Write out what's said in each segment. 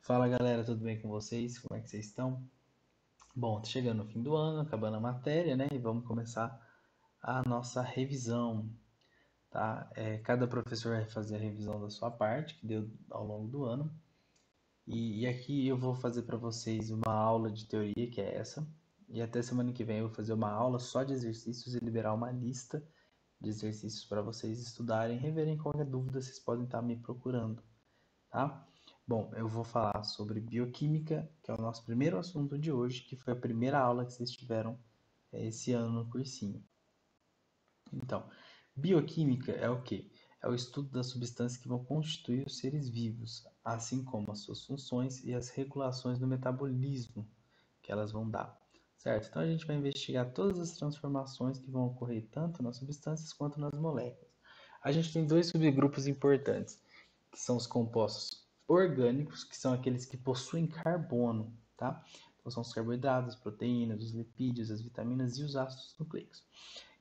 Fala galera, tudo bem com vocês? Como é que vocês estão? Bom, tá chegando o fim do ano, acabando a matéria, né? E vamos começar a nossa revisão, tá? Cada professor vai fazer a revisão da sua parte, que deu ao longo do ano. E aqui eu vou fazer para vocês uma aula de teoria, que é essa. E até semana que vem eu vou fazer uma aula só de exercícios e liberar uma lista de exercícios para vocês estudarem, reverem qualquer dúvida, vocês podem estar me procurando, tá? Bom, eu vou falar sobre bioquímica, que é o nosso primeiro assunto de hoje, que foi a primeira aula que vocês tiveram esse ano no cursinho. Então, bioquímica é o quê? É o estudo das substâncias que vão constituir os seres vivos, assim como as suas funções e as regulações do metabolismo que elas vão dar, certo? Então a gente vai investigar todas as transformações que vão ocorrer tanto nas substâncias quanto nas moléculas. A gente tem dois subgrupos importantes, que são os compostos orgânicos, que são aqueles que possuem carbono, tá? Então são os carboidratos, as proteínas, os lipídios, as vitaminas e os ácidos nucleicos.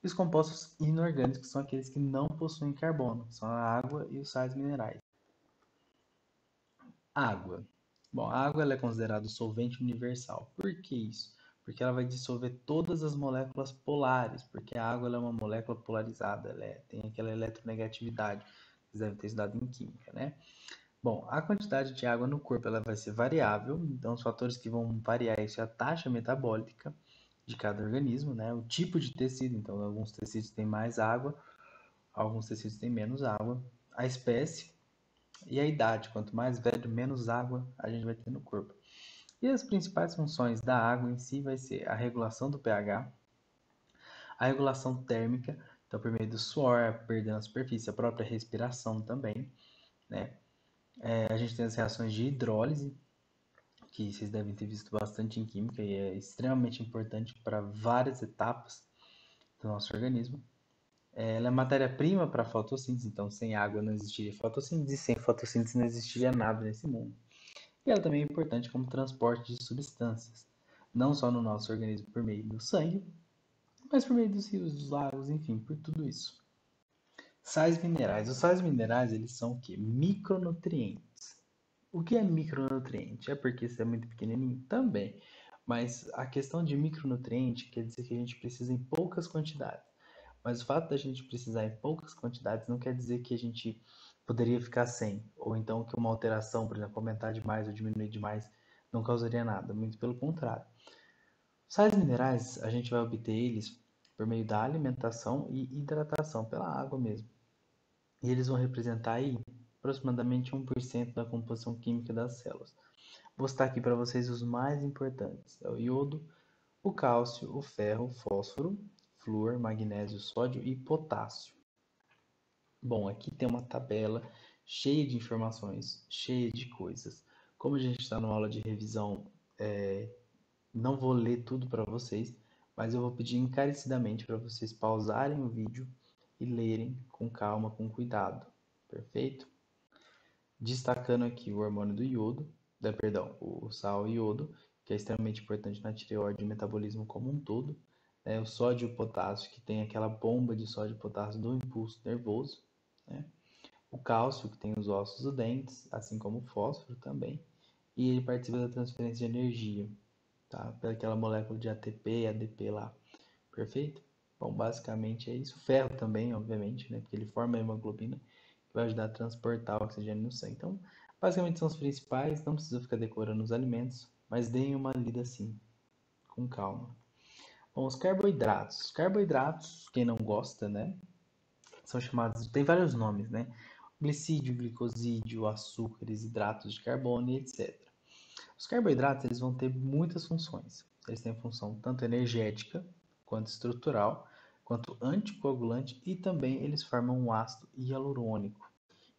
E os compostos inorgânicos são aqueles que não possuem carbono, que são a água e os sais minerais. Água. Bom, a água ela é considerada o solvente universal. Por que isso? Porque ela vai dissolver todas as moléculas polares, porque a água ela é uma molécula polarizada, tem aquela eletronegatividade, vocês devem ter estudado em química, né? Bom, a quantidade de água no corpo ela vai ser variável, então os fatores que vão variar isso é a taxa metabólica de cada organismo, né? O tipo de tecido, então alguns tecidos têm mais água, alguns tecidos têm menos água, a espécie e a idade. Quanto mais velho, menos água a gente vai ter no corpo. E as principais funções da água em si vai ser a regulação do pH, a regulação térmica, então por meio do suor, a perda na superfície, a própria respiração também, né? A gente tem as reações de hidrólise, que vocês devem ter visto bastante em química e é extremamente importante para várias etapas do nosso organismo. Ela é matéria-prima para a fotossíntese, então sem água não existiria fotossíntese, e sem fotossíntese não existiria nada nesse mundo. E ela também é importante como transporte de substâncias, não só no nosso organismo por meio do sangue, mas por meio dos rios, dos lagos, enfim, por tudo isso. Sais minerais. Os sais minerais, eles são o quê? Micronutrientes. O que é micronutriente? É porque isso é muito pequenininho? Também. Mas a questão de micronutriente quer dizer que a gente precisa em poucas quantidades. Mas o fato da gente precisar em poucas quantidades não quer dizer que a gente poderia ficar sem. Ou então que uma alteração, por exemplo, aumentar demais ou diminuir demais, não causaria nada. Muito pelo contrário. Sais minerais, a gente vai obter eles por meio da alimentação e hidratação, pela água mesmo. E eles vão representar aí aproximadamente 1% da composição química das células. Vou citar aqui para vocês os mais importantes: é o iodo, o cálcio, o ferro, o fósforo, flúor, magnésio, sódio e potássio. Bom, aqui tem uma tabela cheia de informações, cheia de coisas. Como a gente está numa aula de revisão, não vou ler tudo para vocês, mas eu vou pedir encarecidamente para vocês pausarem o vídeo e lerem com calma, com cuidado. Perfeito? Destacando aqui o hormônio do iodo, perdão, o sal iodo, que é extremamente importante na tireoide e metabolismo como um todo. O sódio e o potássio, que tem aquela bomba de sódio e potássio do impulso nervoso. Né? O cálcio, que tem os ossos e dentes, assim como o fósforo também. E ele participa da transferência de energia, tá? Pelaquela molécula de ATP e ADP lá. Perfeito? Bom, basicamente é isso. O ferro também, obviamente, né? Porque ele forma a hemoglobina, que vai ajudar a transportar o oxigênio no sangue. Então, basicamente são os principais. Não precisa ficar decorando os alimentos, mas deem uma lida assim, com calma. Bom, os carboidratos. Os carboidratos, quem não gosta, né? São chamados, tem vários nomes, né? Glicídio, glicosídio, açúcares, hidratos de carbono e etc. Os carboidratos eles vão ter muitas funções. Eles têm função tanto energética, quanto estrutural, quanto anticoagulante e também eles formam um ácido hialurônico.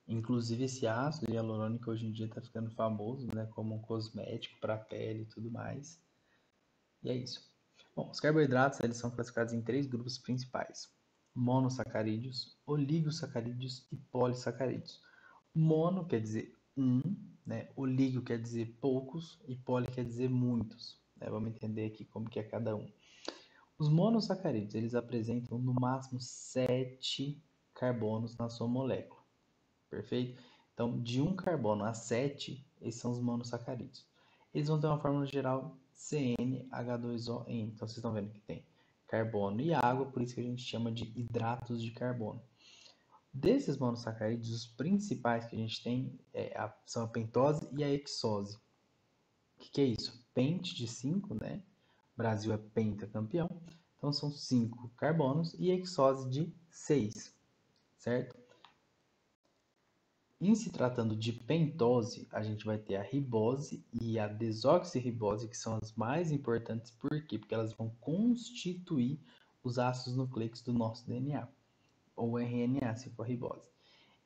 Inclusive esse ácido hialurônico hoje em dia está ficando famoso, né, como um cosmético para a pele e tudo mais. E é isso. Bom, os carboidratos eles são classificados em três grupos principais: monossacarídeos, oligosacarídeos e polissacarídeos. Mono quer dizer um, né? Oligo quer dizer poucos e poli quer dizer muitos. Né? Vamos entender aqui como que é cada um. Os monossacarídeos eles apresentam no máximo 7 carbonos na sua molécula. Perfeito? Então, de um carbono a 7, Esses são os monossacarídeos. Eles vão ter uma fórmula geral CnH2ON. Então vocês estão vendo que tem carbono e água, por isso que a gente chama de hidratos de carbono. Desses monossacarídeos, os principais que a gente tem são a pentose e a hexose. O que é isso? Pente de 5, né? O Brasil é pentacampeão. Então são 5 carbonos e hexose de 6, certo? Em se tratando de pentose, a gente vai ter a ribose e a desoxirribose, que são as mais importantes. Por quê? Porque elas vão constituir os ácidos nucleicos do nosso DNA, ou RNA, se for ribose.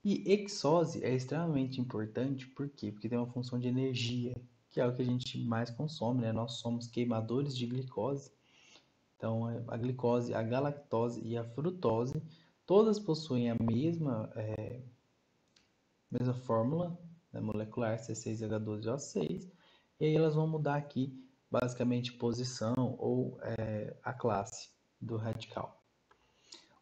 E hexose é extremamente importante, por quê? Porque tem uma função de energia, que é o que a gente mais consome, né? Nós somos queimadores de glicose. Então, a glicose, a galactose e a frutose, todas possuem a mesma fórmula, né, molecular, C6H12O6, e aí elas vão mudar aqui, basicamente, posição ou a classe do radical.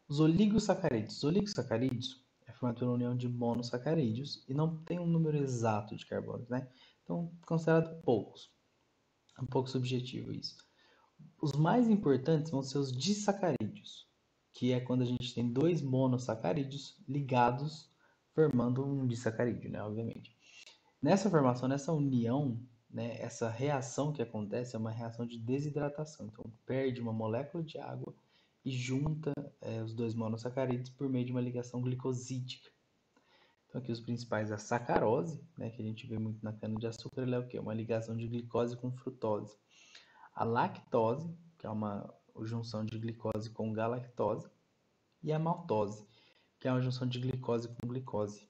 Os oligosacarídeos. Os oligosacarídeos é formado pela união de monossacarídeos e não tem um número exato de carbonos, né? Então, considerado poucos. É um pouco subjetivo isso. Os mais importantes vão ser os disacarídeos, que é quando a gente tem dois monossacarídeos ligados, formando um disacarídeo, né? Obviamente. Nessa formação, nessa união, né, essa reação que acontece é uma reação de desidratação. Então, perde uma molécula de água e junta os dois monossacarídeos por meio de uma ligação glicosídica. Então, aqui os principais, a sacarose, né, que a gente vê muito na cana-de-açúcar, ela é o quê? Uma ligação de glicose com frutose. A lactose, que é uma junção de glicose com galactose. E a maltose, que é uma junção de glicose com glicose.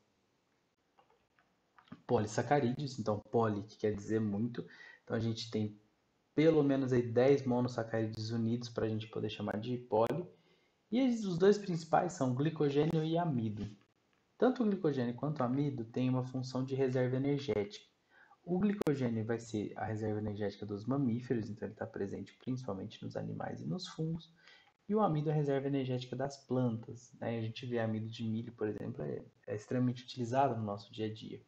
Polissacarídeos, então poli, que quer dizer muito. Então a gente tem pelo menos aí 10 monossacarídeos unidos para a gente poder chamar de poli. E os dois principais são glicogênio e amido. Tanto o glicogênio quanto o amido têm uma função de reserva energética. O glicogênio vai ser a reserva energética dos mamíferos, então ele está presente principalmente nos animais e nos fungos. E o amido é a reserva energética das plantas, né? A gente vê amido de milho, por exemplo, é extremamente utilizado no nosso dia a dia.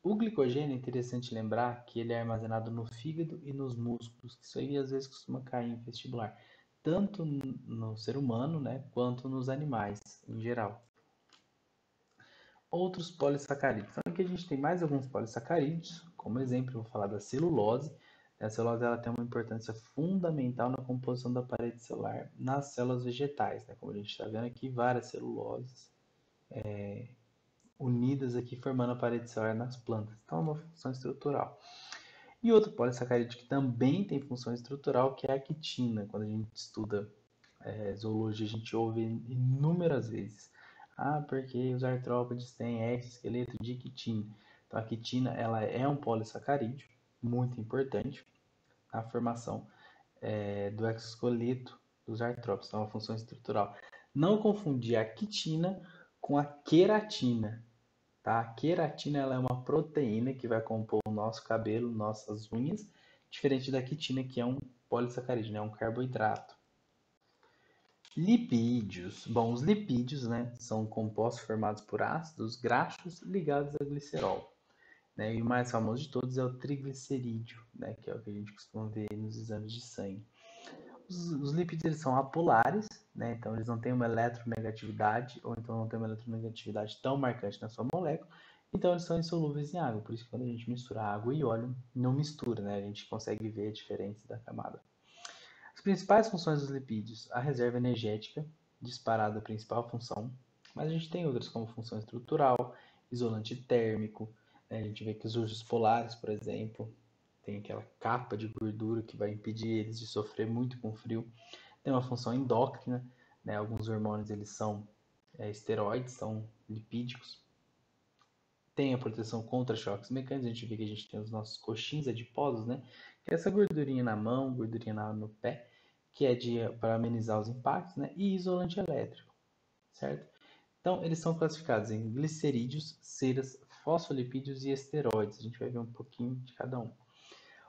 O glicogênio é interessante lembrar que ele é armazenado no fígado e nos músculos, que isso aí às vezes costuma cair em vestibular, tanto no ser humano, né, quanto nos animais em geral. Outros polissacarídeos. Então aqui a gente tem mais alguns polissacarídeos, como exemplo eu vou falar da celulose. A celulose ela tem uma importância fundamental na composição da parede celular nas células vegetais, né? Como a gente está vendo aqui, várias celuloses unidas aqui formando a parede celular nas plantas. Então é uma função estrutural. E outro polissacarídeo que também tem função estrutural, que é a quitina. Quando a gente estuda zoologia, a gente ouve inúmeras vezes. Ah, porque os artrópodes têm exoesqueleto de quitina. Então a quitina ela é um polissacarídeo muito importante na formação do exoesqueleto dos artrópodes. Então é uma função estrutural. Não confundir a quitina com a queratina. Tá? A queratina ela é uma proteína que vai compor o nosso cabelo, nossas unhas, diferente da quitina, que é um polissacarídeo, né? Um carboidrato. Lipídios. Bom, os lipídios, né, são compostos formados por ácidos graxos ligados a glicerol. Né? E o mais famoso de todos é o triglicerídeo, né, que é o que a gente costuma ver nos exames de sangue. Os lipídios eles são apolares, né? Então eles não têm uma eletronegatividade, ou então não têm uma eletronegatividade tão marcante na sua molécula, então eles são insolúveis em água, por isso que quando a gente mistura água e óleo, não mistura, né? A gente consegue ver a diferença da camada. As principais funções dos lipídios, a reserva energética, disparada a principal função, mas a gente tem outras como função estrutural, isolante térmico, né? A gente vê que os ursos polares, por exemplo, tem aquela capa de gordura que vai impedir eles de sofrer muito com frio. Tem uma função endócrina, né? Alguns hormônios eles são esteroides, são lipídicos. Tem a proteção contra choques mecânicos, a gente vê que a gente tem os nossos coxins adiposos, né? Que é essa gordurinha na mão, gordurinha no pé, que é para amenizar os impactos, né? E isolante elétrico, certo? Então, eles são classificados em glicerídeos, ceras, fosfolipídios e esteroides. A gente vai ver um pouquinho de cada um.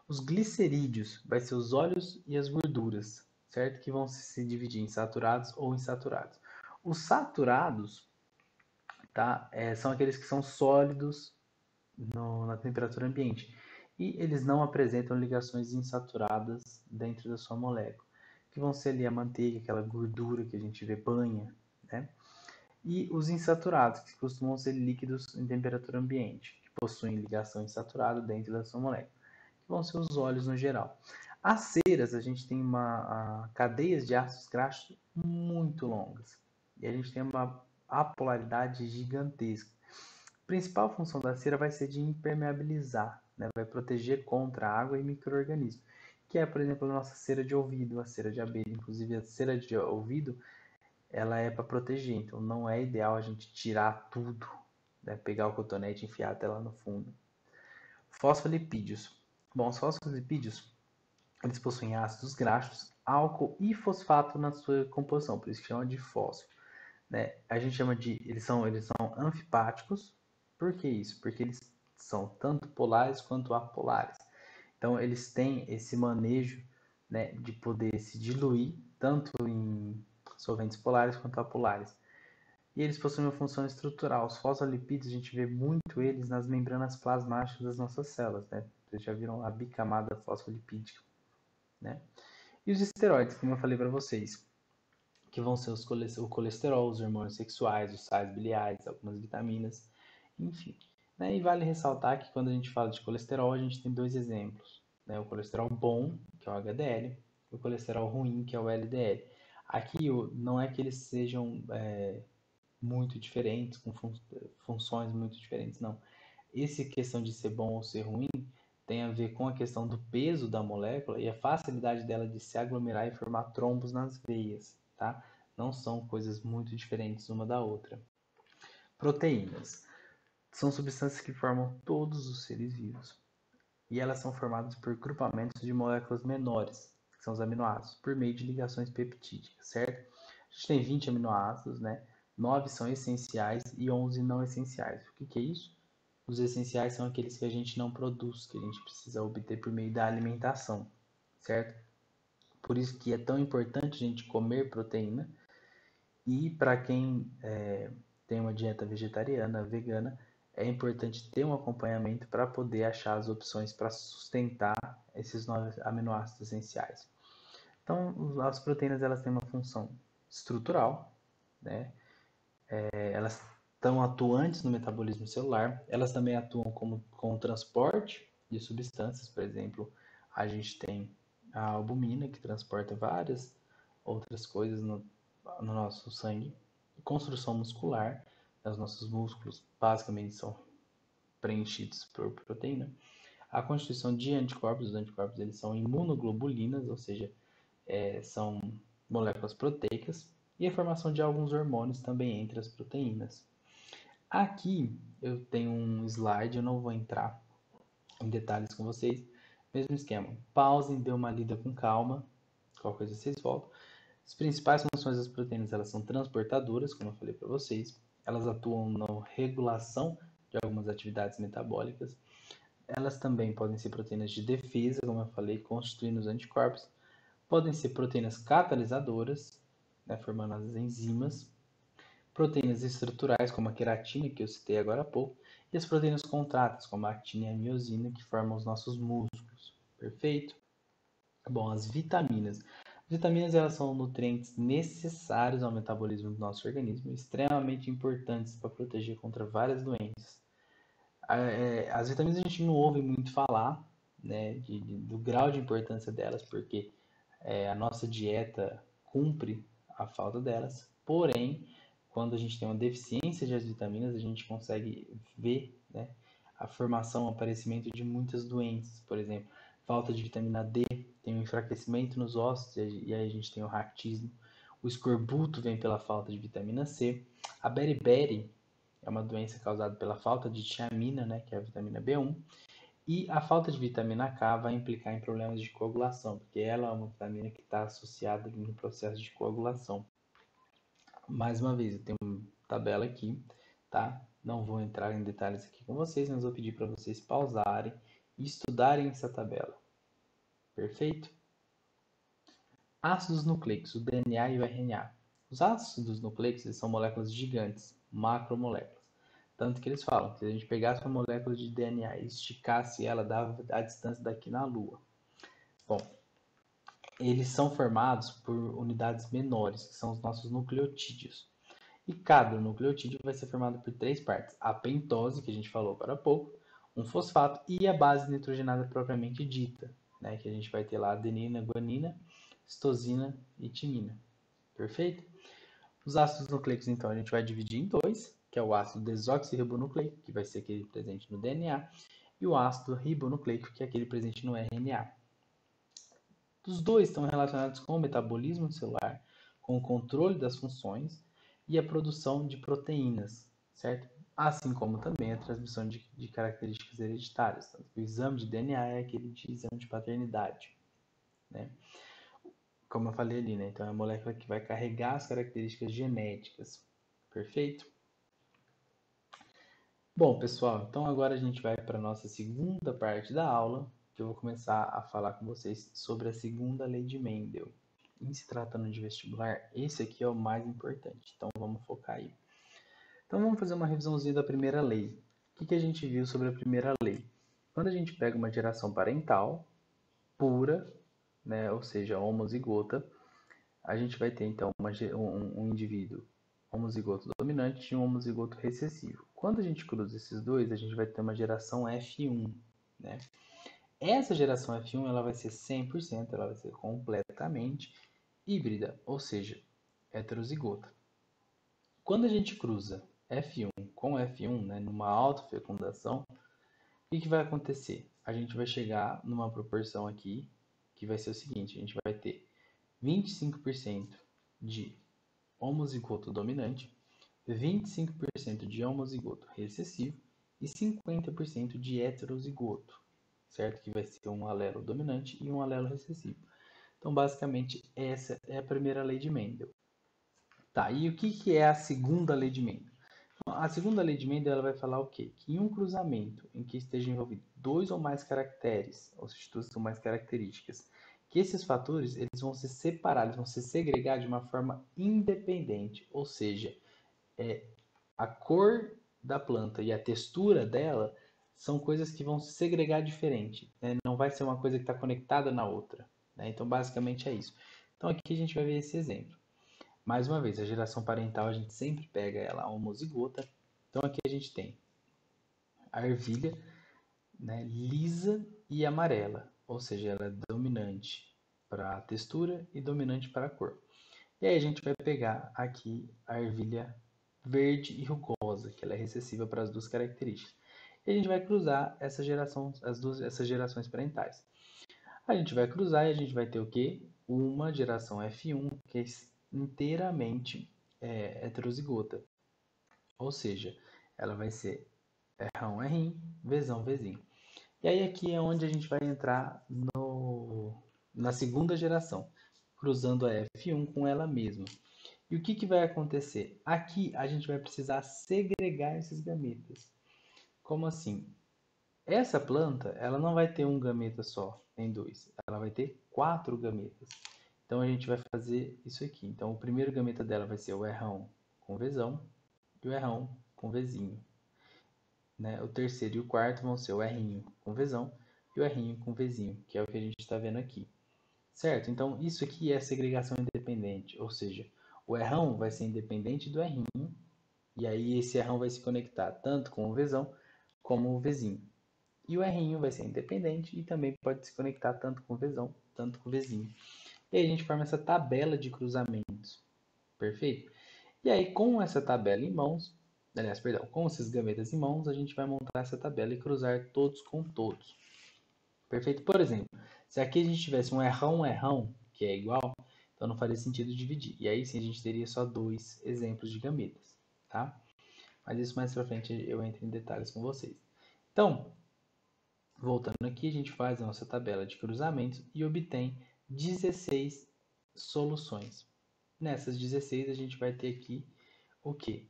Os glicerídeos vai ser os óleos e as gorduras, certo? Que vão se dividir em saturados ou insaturados. Os saturados, tá? São aqueles que são sólidos na temperatura ambiente. E eles não apresentam ligações insaturadas dentro da sua molécula, que vão ser ali a manteiga, aquela gordura que a gente vê banha, né? E os insaturados, que costumam ser líquidos em temperatura ambiente, que possuem ligação insaturada dentro da sua molécula, que vão ser os óleos no geral. As ceras, a gente tem cadeias de ácidos graxos muito longas. E a gente tem uma apolaridade gigantesca. A principal função da cera vai ser de impermeabilizar, né? Vai proteger contra água e micro-organismos, que é, por exemplo, a nossa cera de ouvido, a cera de abelha. Inclusive, a cera de ouvido, ela é para proteger, então não é ideal a gente tirar tudo, né? Pegar o cotonete e enfiar até lá no fundo. Fosfolipídios. Bom, os fosfolipídios, eles possuem ácidos graxos, álcool e fosfato na sua composição, por isso que chama de fósforo, né? A gente chama de, eles são anfipáticos. Por que isso? Porque eles são tanto polares quanto apolares. Então eles têm esse manejo, né, de poder se diluir tanto em solventes polares quanto apolares. E eles possuem uma função estrutural. Os fosfolipídios, a gente vê muito eles nas membranas plasmáticas das nossas células, né? Vocês já viram a bicamada fosfolipídica, né? E os esteroides, como eu falei para vocês, que vão ser o colesterol, os hormônios sexuais, os sais biliares, algumas vitaminas, enfim. Né? E vale ressaltar que quando a gente fala de colesterol, a gente tem dois exemplos, né? O colesterol bom, que é o HDL, e o colesterol ruim, que é o LDL. Aqui não é que eles sejam muito diferentes, com funções muito diferentes, não. Essa questão de ser bom ou ser ruim tem a ver com a questão do peso da molécula e a facilidade dela de se aglomerar e formar trombos nas veias, tá? Não são coisas muito diferentes uma da outra. Proteínas são substâncias que formam todos os seres vivos e elas são formadas por grupamentos de moléculas menores, que são os aminoácidos, por meio de ligações peptídicas, certo? A gente tem 20 aminoácidos, né? 9 são essenciais e 11 não essenciais. O que é isso? Os essenciais são aqueles que a gente não produz, que a gente precisa obter por meio da alimentação, certo? Por isso que é tão importante a gente comer proteína. E para quem tem uma dieta vegetariana, vegana, é importante ter um acompanhamento para poder achar as opções para sustentar esses 9 aminoácidos essenciais. Então, as proteínas elas têm uma função estrutural, né? Elas estão atuantes no metabolismo celular, elas também atuam com o transporte de substâncias, por exemplo, a gente tem a albumina, que transporta várias outras coisas no nosso sangue, construção muscular, os nossos músculos basicamente são preenchidos por proteína, a constituição de anticorpos, os anticorpos eles são imunoglobulinas, ou seja, são moléculas proteicas, e a formação de alguns hormônios também entre as proteínas. Aqui eu tenho um slide, eu não vou entrar em detalhes com vocês. Mesmo esquema. Pausem, dê uma lida com calma. Qualquer coisa vocês voltam. As principais funções das proteínas elas são transportadoras, como eu falei para vocês. Elas atuam na regulação de algumas atividades metabólicas. Elas também podem ser proteínas de defesa, como eu falei, constituindo os anticorpos. Podem ser proteínas catalisadoras, né, formando as enzimas. Proteínas estruturais, como a queratina, que eu citei agora há pouco, e as proteínas contráteis, como a actina e a miosina, que formam os nossos músculos. Perfeito? Bom, as vitaminas. As vitaminas elas são nutrientes necessários ao metabolismo do nosso organismo, extremamente importantes para proteger contra várias doenças. As vitaminas a gente não ouve muito falar, né, do grau de importância delas, porque a nossa dieta cumpre a falta delas, porém, quando a gente tem uma deficiência de vitaminas, a gente consegue ver, né, a formação, o aparecimento de muitas doenças, por exemplo, falta de vitamina D, tem um enfraquecimento nos ossos, e aí a gente tem o raquitismo, o escorbuto vem pela falta de vitamina C, a beriberi é uma doença causada pela falta de tiamina, né, que é a vitamina B1, e a falta de vitamina K vai implicar em problemas de coagulação, porque ela é uma vitamina que está associada no processo de coagulação. Mais uma vez, eu tenho uma tabela aqui, tá? Não vou entrar em detalhes aqui com vocês, mas vou pedir para vocês pausarem e estudarem essa tabela. Perfeito? Ácidos nucleicos, o DNA e o RNA. Os ácidos nucleicos são moléculas gigantes, macromoléculas. Tanto que eles falam que se a gente pegasse uma molécula de DNA e esticasse ela, dava a distância daqui na Lua. Bom, eles são formados por unidades menores, que são os nossos nucleotídeos. E cada nucleotídeo vai ser formado por três partes: a pentose, que a gente falou para pouco, um fosfato e a base nitrogenada propriamente dita, né? Que a gente vai ter lá adenina, guanina, citosina e timina. Perfeito? Os ácidos nucleicos, então, a gente vai dividir em dois, que é o ácido desoxirribonucleico, que vai ser aquele presente no DNA, e o ácido ribonucleico, que é aquele presente no RNA. Os dois estão relacionados com o metabolismo celular, com o controle das funções e a produção de proteínas, certo? Assim como também a transmissão de características hereditárias. O exame de DNA é aquele de exame de paternidade, né? Como eu falei ali, né? Então é a molécula que vai carregar as características genéticas. Perfeito? Bom, pessoal, então agora a gente vai para a nossa segunda parte da aula, que eu vou começar a falar com vocês sobre a segunda lei de Mendel. Em se tratando de vestibular, esse aqui é o mais importante, então vamos focar aí. Então vamos fazer uma revisãozinha da primeira lei. O que a gente viu sobre a primeira lei? Quando a gente pega uma geração parental pura, né, ou seja, homozigota, a gente vai ter então um indivíduo homozigoto dominante e um homozigoto recessivo. Quando a gente cruza esses dois, a gente vai ter uma geração F1, né? Essa geração F1 ela vai ser 100%, ela vai ser completamente híbrida, ou seja, heterozigota. Quando a gente cruza F1 com F1, né, numa autofecundação, o que vai acontecer? A gente vai chegar numa proporção aqui que vai ser o seguinte: a gente vai ter 25% de homozigoto dominante, 25% de homozigoto recessivo e 50% de heterozigoto, certo? Que vai ser um alelo dominante e um alelo recessivo. Então, basicamente, essa é a primeira lei de Mendel. Tá, e o que é a segunda lei de Mendel? A segunda lei de Mendel ela vai falar o quê? Que em um cruzamento em que estejam envolvidos dois ou mais caracteres, ou seja, duas ou mais características, que esses fatores eles vão se separar, eles vão se segregar de uma forma independente, ou seja, a cor da planta e a textura dela são coisas que vão se segregar diferente, né? Não vai ser uma coisa que está conectada na outra, né? Então, basicamente é isso. Então, aqui a gente vai ver esse exemplo. Mais uma vez, a geração parental a gente sempre pega ela homozigota. Então, aqui a gente tem a ervilha, né, lisa e amarela, ou seja, ela é dominante para a textura e dominante para a cor. E aí a gente vai pegar aqui a ervilha verde e rugosa, que ela é recessiva para as duas características. E a gente vai cruzar essas gerações parentais. A gente vai cruzar e a gente vai ter o quê? Uma geração F1 que é inteiramente heterozigota. Ou seja, ela vai ser R1, Rinho, Vzão, Vzinho. E aí aqui é onde a gente vai entrar na segunda geração, cruzando a F1 com ela mesma. E o que vai acontecer? Aqui a gente vai precisar segregar esses gametas. Como assim? Essa planta, ela não vai ter um gameta só, nem dois. Ela vai ter 4 gametas. Então a gente vai fazer isso aqui. Então o primeiro gameta dela vai ser o R1 com Vzão e o R1 com Vzinho. Né? O terceiro e o quarto vão ser o R com Vzão e o R com Vzinho, que é o que a gente está vendo aqui. Certo? Então isso aqui é segregação independente, ou seja, o R1 vai ser independente do R, e aí esse R1 vai se conectar tanto com o Vzão como o Vzinho. E o R vai ser independente e também pode se conectar tanto com o Vzão, tanto com o Vzinho. E aí a gente forma essa tabela de cruzamentos. Perfeito? E aí com essa tabela em mãos, aliás, perdão, com esses gametas em mãos, a gente vai montar essa tabela e cruzar todos com todos. Perfeito? Por exemplo, se aqui a gente tivesse um R1, R1, que é igual, então não faria sentido dividir. E aí sim a gente teria só dois exemplos de gametas, tá? Mas isso mais pra frente eu entro em detalhes com vocês. Então, voltando aqui, a gente faz a nossa tabela de cruzamentos e obtém 16 soluções. Nessas 16 a gente vai ter aqui o quê?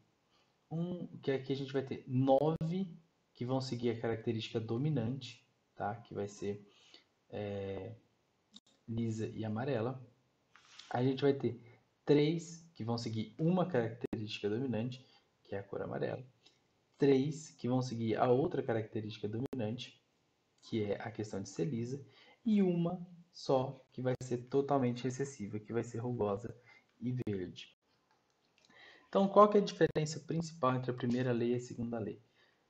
Que aqui a gente vai ter 9 que vão seguir a característica dominante, tá? Que vai ser lisa e amarela. A gente vai ter 3 que vão seguir uma característica dominante, que é a cor amarela. 3 que vão seguir a outra característica dominante, que é a questão de ser lisa, e uma só que vai ser totalmente recessiva, que vai ser rugosa e verde. Então, qual que é a diferença principal entre a primeira lei e a segunda lei?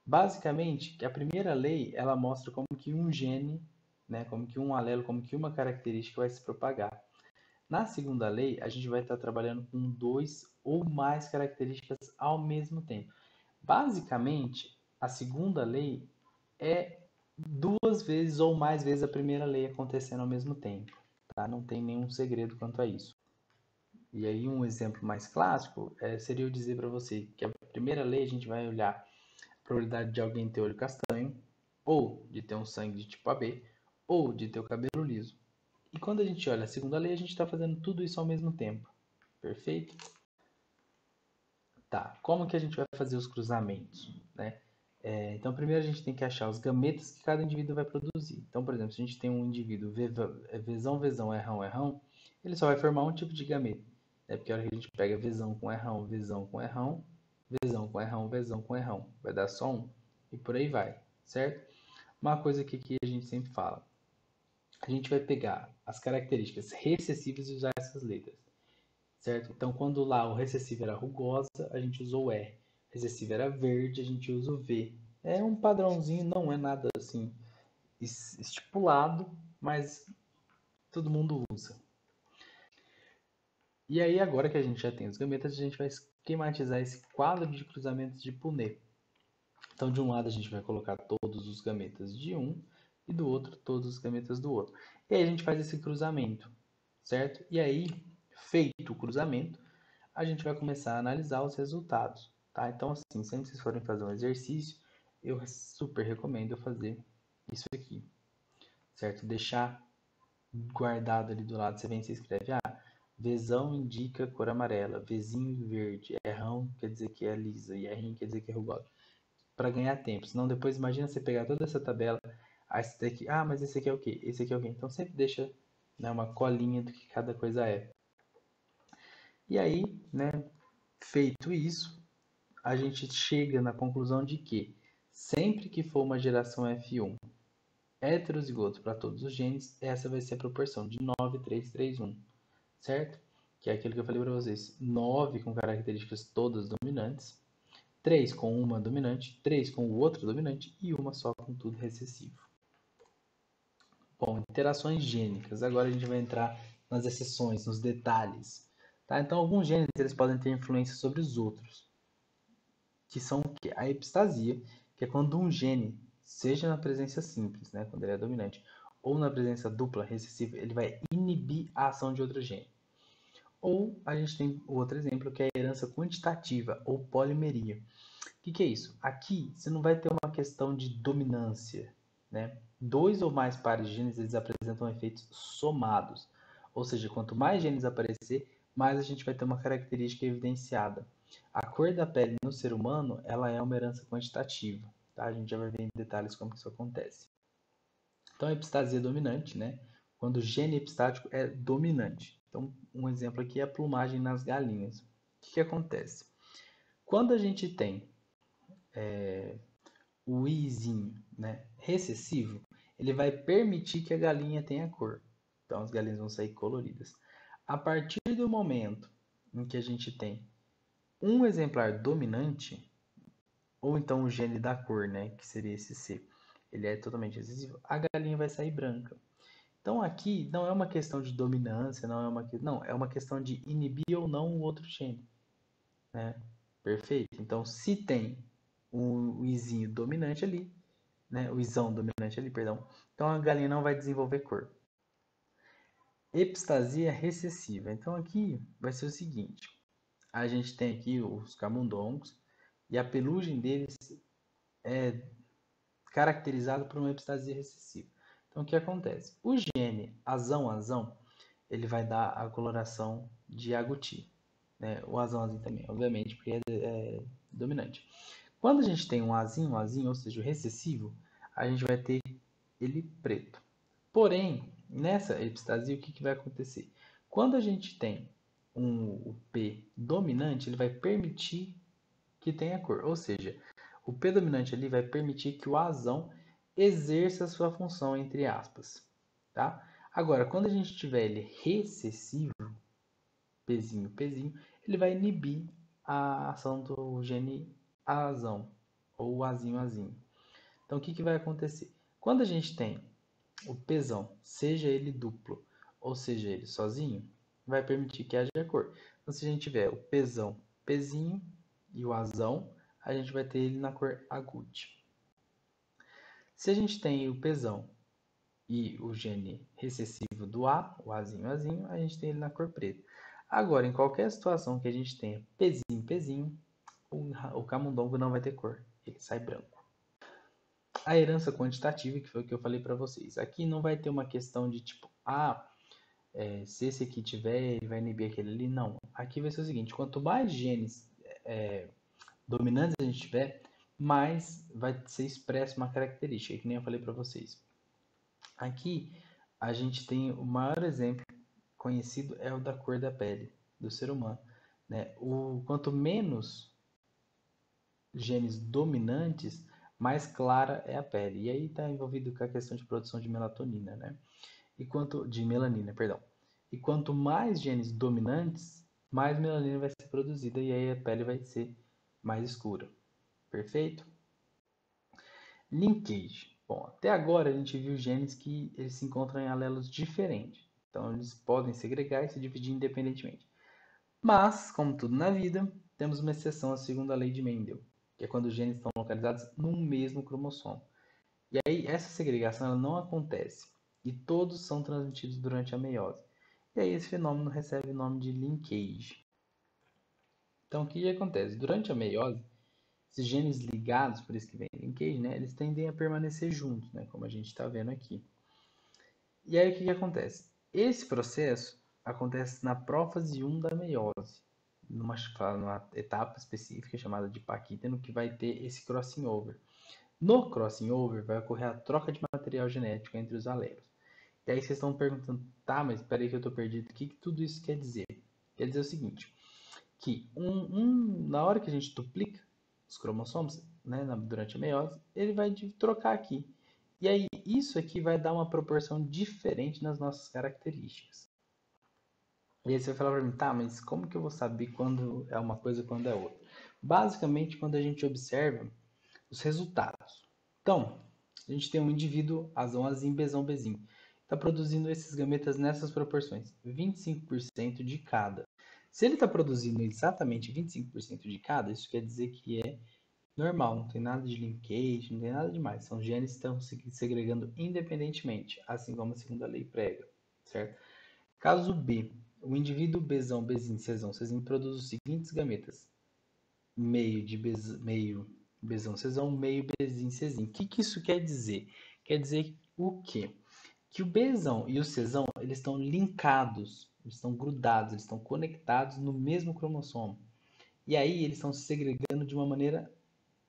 Basicamente, que a primeira lei, ela mostra como que um gene, né, como que um alelo, como que uma característica vai se propagar. Na segunda lei, a gente vai estar trabalhando com 2 ou mais características ao mesmo tempo. Basicamente, a segunda lei é 2 vezes ou mais vezes a primeira lei acontecendo ao mesmo tempo, tá? Não tem nenhum segredo quanto a isso. E aí um exemplo mais clássico seria eu dizer para você que a primeira lei a gente vai olhar a probabilidade de alguém ter olho castanho, ou de ter um sangue de tipo AB, ou de ter o cabelo liso. E quando a gente olha a segunda lei, a gente está fazendo tudo isso ao mesmo tempo. Perfeito? Tá, como que a gente vai fazer os cruzamentos, né? Então, primeiro a gente tem que achar os gametas que cada indivíduo vai produzir. Então, por exemplo, se a gente tem um indivíduo Vzão, Vzão, Rrão, Rrão, ele só vai formar um tipo de gameta. Né? Porque a hora que a gente pega Vzão com Rrão, Vzão com Rrão, Vzão com Rrão, Vzão com Rrão, vai dar só um. E por aí vai, certo? Uma coisa que a gente sempre fala. A gente vai pegar as características recessivas e usar essas letras. Certo? Então, quando lá o recessivo era rugosa, a gente usou o R. O recessivo era verde, a gente usa o V. É um padrãozinho, não é nada assim estipulado, mas todo mundo usa. E aí, agora que a gente já tem os gametas, a gente vai esquematizar esse quadro de cruzamentos de Punnett. Então, de um lado a gente vai colocar todos os gametas de um e do outro todos os gametas do outro. E aí a gente faz esse cruzamento, certo? E aí, feito o cruzamento, a gente vai começar a analisar os resultados, tá? Então, assim, sempre que vocês forem fazer um exercício, eu super recomendo eu fazer isso aqui, certo? Deixar guardado ali do lado, você vem e você escreve, Vzão indica cor amarela, Vzinho verde, Rrão quer dizer que é lisa e Rrim quer dizer que é rugosa, para ganhar tempo. Senão depois imagina você pegar toda essa tabela, aí você tem que, mas esse aqui é o quê? Esse aqui é o quê? Então sempre deixa, né, uma colinha do que cada coisa é. E aí, né, feito isso, a gente chega na conclusão de que sempre que for uma geração F1 heterozigoto para todos os genes, essa vai ser a proporção de 9, 3, 3, 1, certo? Que é aquilo que eu falei para vocês, 9 com características todas dominantes, 3 com uma dominante, 3 com o outro dominante e uma só com tudo recessivo. Bom, interações gênicas. Agora a gente vai entrar nas exceções, nos detalhes. Tá? Então, alguns genes eles podem ter influência sobre os outros, que são a epistasia, que é quando um gene, seja na presença simples, né, quando ele é dominante, ou na presença dupla recessiva, ele vai inibir a ação de outro gene. Ou a gente tem o outro exemplo, que é a herança quantitativa, ou polimeria. O que é isso? Aqui você não vai ter uma questão de dominância, né? 2 ou mais pares de genes eles apresentam efeitos somados. Ou seja, quanto mais genes aparecer, mais a gente vai ter uma característica evidenciada. A cor da pele no ser humano, ela é uma herança quantitativa, tá? A gente já vai ver em detalhes como isso acontece. Então, a epistasia dominante, né? Quando o gene epistático é dominante. Então, um exemplo aqui é a plumagem nas galinhas. O que acontece? Quando a gente tem o Izinho, né, recessivo, ele vai permitir que a galinha tenha cor. Então, as galinhas vão sair coloridas. A partir do momento em que a gente tem um exemplar dominante, ou então o gene da cor, né, que seria esse C, ele é totalmente recessivo, a galinha vai sair branca. Então aqui não é uma questão de dominância, não, é uma questão de inibir ou não o outro gene, né? Perfeito? Então se tem o izinho dominante ali, né, o isão dominante ali, perdão, então a galinha não vai desenvolver cor. Epistasia recessiva. Então aqui vai ser o seguinte, a gente tem aqui os camundongos e a pelugem deles é caracterizada por uma epistasia recessiva. Então o que acontece? O gene azão, ele vai dar a coloração de agouti, né? O azão também, obviamente, porque é dominante. Quando a gente tem um azinho, ou seja, o recessivo, a gente vai ter ele preto. Porém, nessa epistasia, o que vai acontecer? Quando a gente tem o P dominante, ele vai permitir que tenha cor. Ou seja, O P dominante ali vai permitir que o Azão exerça a sua função, entre aspas, tá? Agora, quando a gente tiver ele recessivo, Pzinho, Pzinho, ele vai inibir a ação do gene Azão, ou Azinho, Azinho. Então, o que, que vai acontecer? Quando a gente tem o Pzão, seja ele duplo ou seja ele sozinho, vai permitir que haja cor. Então, se a gente tiver o Pzão, Pzinho e o Azão, a gente vai ter ele na cor agude. Se a gente tem o Pzão e o gene recessivo do A, o Azinho, Azinho, a gente tem ele na cor preta. Agora, em qualquer situação que a gente tenha Pzinho, Pzinho, o camundongo não vai ter cor, ele sai branco. A herança quantitativa, que foi o que eu falei para vocês. Aqui não vai ter uma questão de tipo, se esse aqui tiver, ele vai inibir aquele ali. Não. Aqui vai ser o seguinte, quanto mais genes dominantes a gente tiver, mais vai ser expressa uma característica, que nem eu falei para vocês. Aqui a gente tem o maior exemplo conhecido é o da cor da pele do ser humano. Né? Quanto menos genes dominantes, mais clara é a pele. E aí está envolvido com a questão de produção de melatonina, né? De melanina, perdão. E quanto mais genes dominantes, mais melanina vai ser produzida e aí a pele vai ser mais escura. Perfeito? Linkage. Bom, até agora a gente viu genes que eles se encontram em alelos diferentes. Então eles podem segregar e se dividir independentemente. Mas, como tudo na vida, temos uma exceção à segunda lei de Mendel, que é quando os genes estão localizados num mesmo cromossomo. E aí essa segregação ela não acontece e todos são transmitidos durante a meiose. E aí esse fenômeno recebe o nome de linkage. Então o que acontece? Durante a meiose, esses genes ligados, por isso que vem linkage, né, eles tendem a permanecer juntos, né, como a gente está vendo aqui. E aí o que acontece? Esse processo acontece na prófase 1 da meiose, numa etapa específica chamada de paquítano, que vai ter esse crossing over. No crossing over vai ocorrer a troca de material genético entre os alelos. E aí vocês estão perguntando, tá, mas espera aí que eu estou perdido, o que tudo isso quer dizer? Quer dizer o seguinte, que na hora que a gente duplica os cromossomos, né, durante a meiose, ele vai trocar aqui. E aí isso aqui vai dar uma proporção diferente nas nossas características. E aí você vai falar para mim, tá, mas como que eu vou saber quando é uma coisa e quando é outra? Basicamente, quando a gente observa os resultados. Então, a gente tem um indivíduo azão, azinho, bezão, bezinho. Está produzindo esses gametas nessas proporções, 25% de cada. Se ele está produzindo exatamente 25% de cada, isso quer dizer que é normal, não tem nada de linkage, não tem nada demais. São genes que estão se segregando independentemente, assim como a segunda lei prega, certo? Caso B, o indivíduo Bzão, Bzinho, Czão, Czinho produz os seguintes gametas: meio Bzão, Czão, meio Bzinho, Czinho. O que isso quer dizer? Quer dizer o quê? Que o Bzão e o Czão, eles estão linkados, eles estão grudados, eles estão conectados no mesmo cromossomo. E aí eles estão se segregando de uma maneira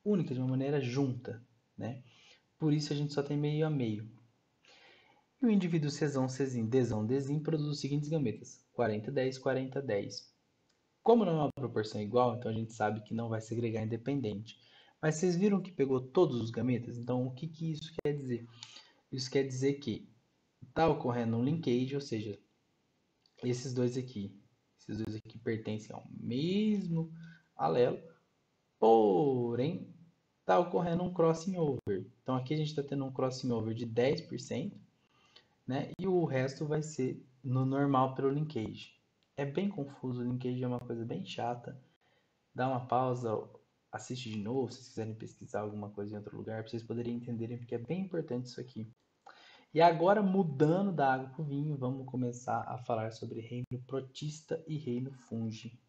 única, de uma maneira junta, né? Por isso a gente só tem meio a meio. E o indivíduo Czão, Czinho, Dzão, Dzinho produz os seguintes gametas: 40, 10, 40, 10. Como não é uma proporção igual, então a gente sabe que não vai segregar independente. Mas vocês viram que pegou todos os gametas? Então o que isso quer dizer? Isso quer dizer que está ocorrendo um linkage, ou seja, esses dois aqui pertencem ao mesmo alelo, porém está ocorrendo um crossing over. Então aqui a gente está tendo um crossing over de 10%, né? E o resto vai ser no normal pelo linkage. É bem confuso, o linkage é uma coisa bem chata. Dá uma pausa, assiste de novo, se vocês quiserem pesquisar alguma coisa em outro lugar, para vocês poderem entenderem, porque é bem importante isso aqui. E agora, mudando da água para o vinho, vamos começar a falar sobre reino protista e reino fungi.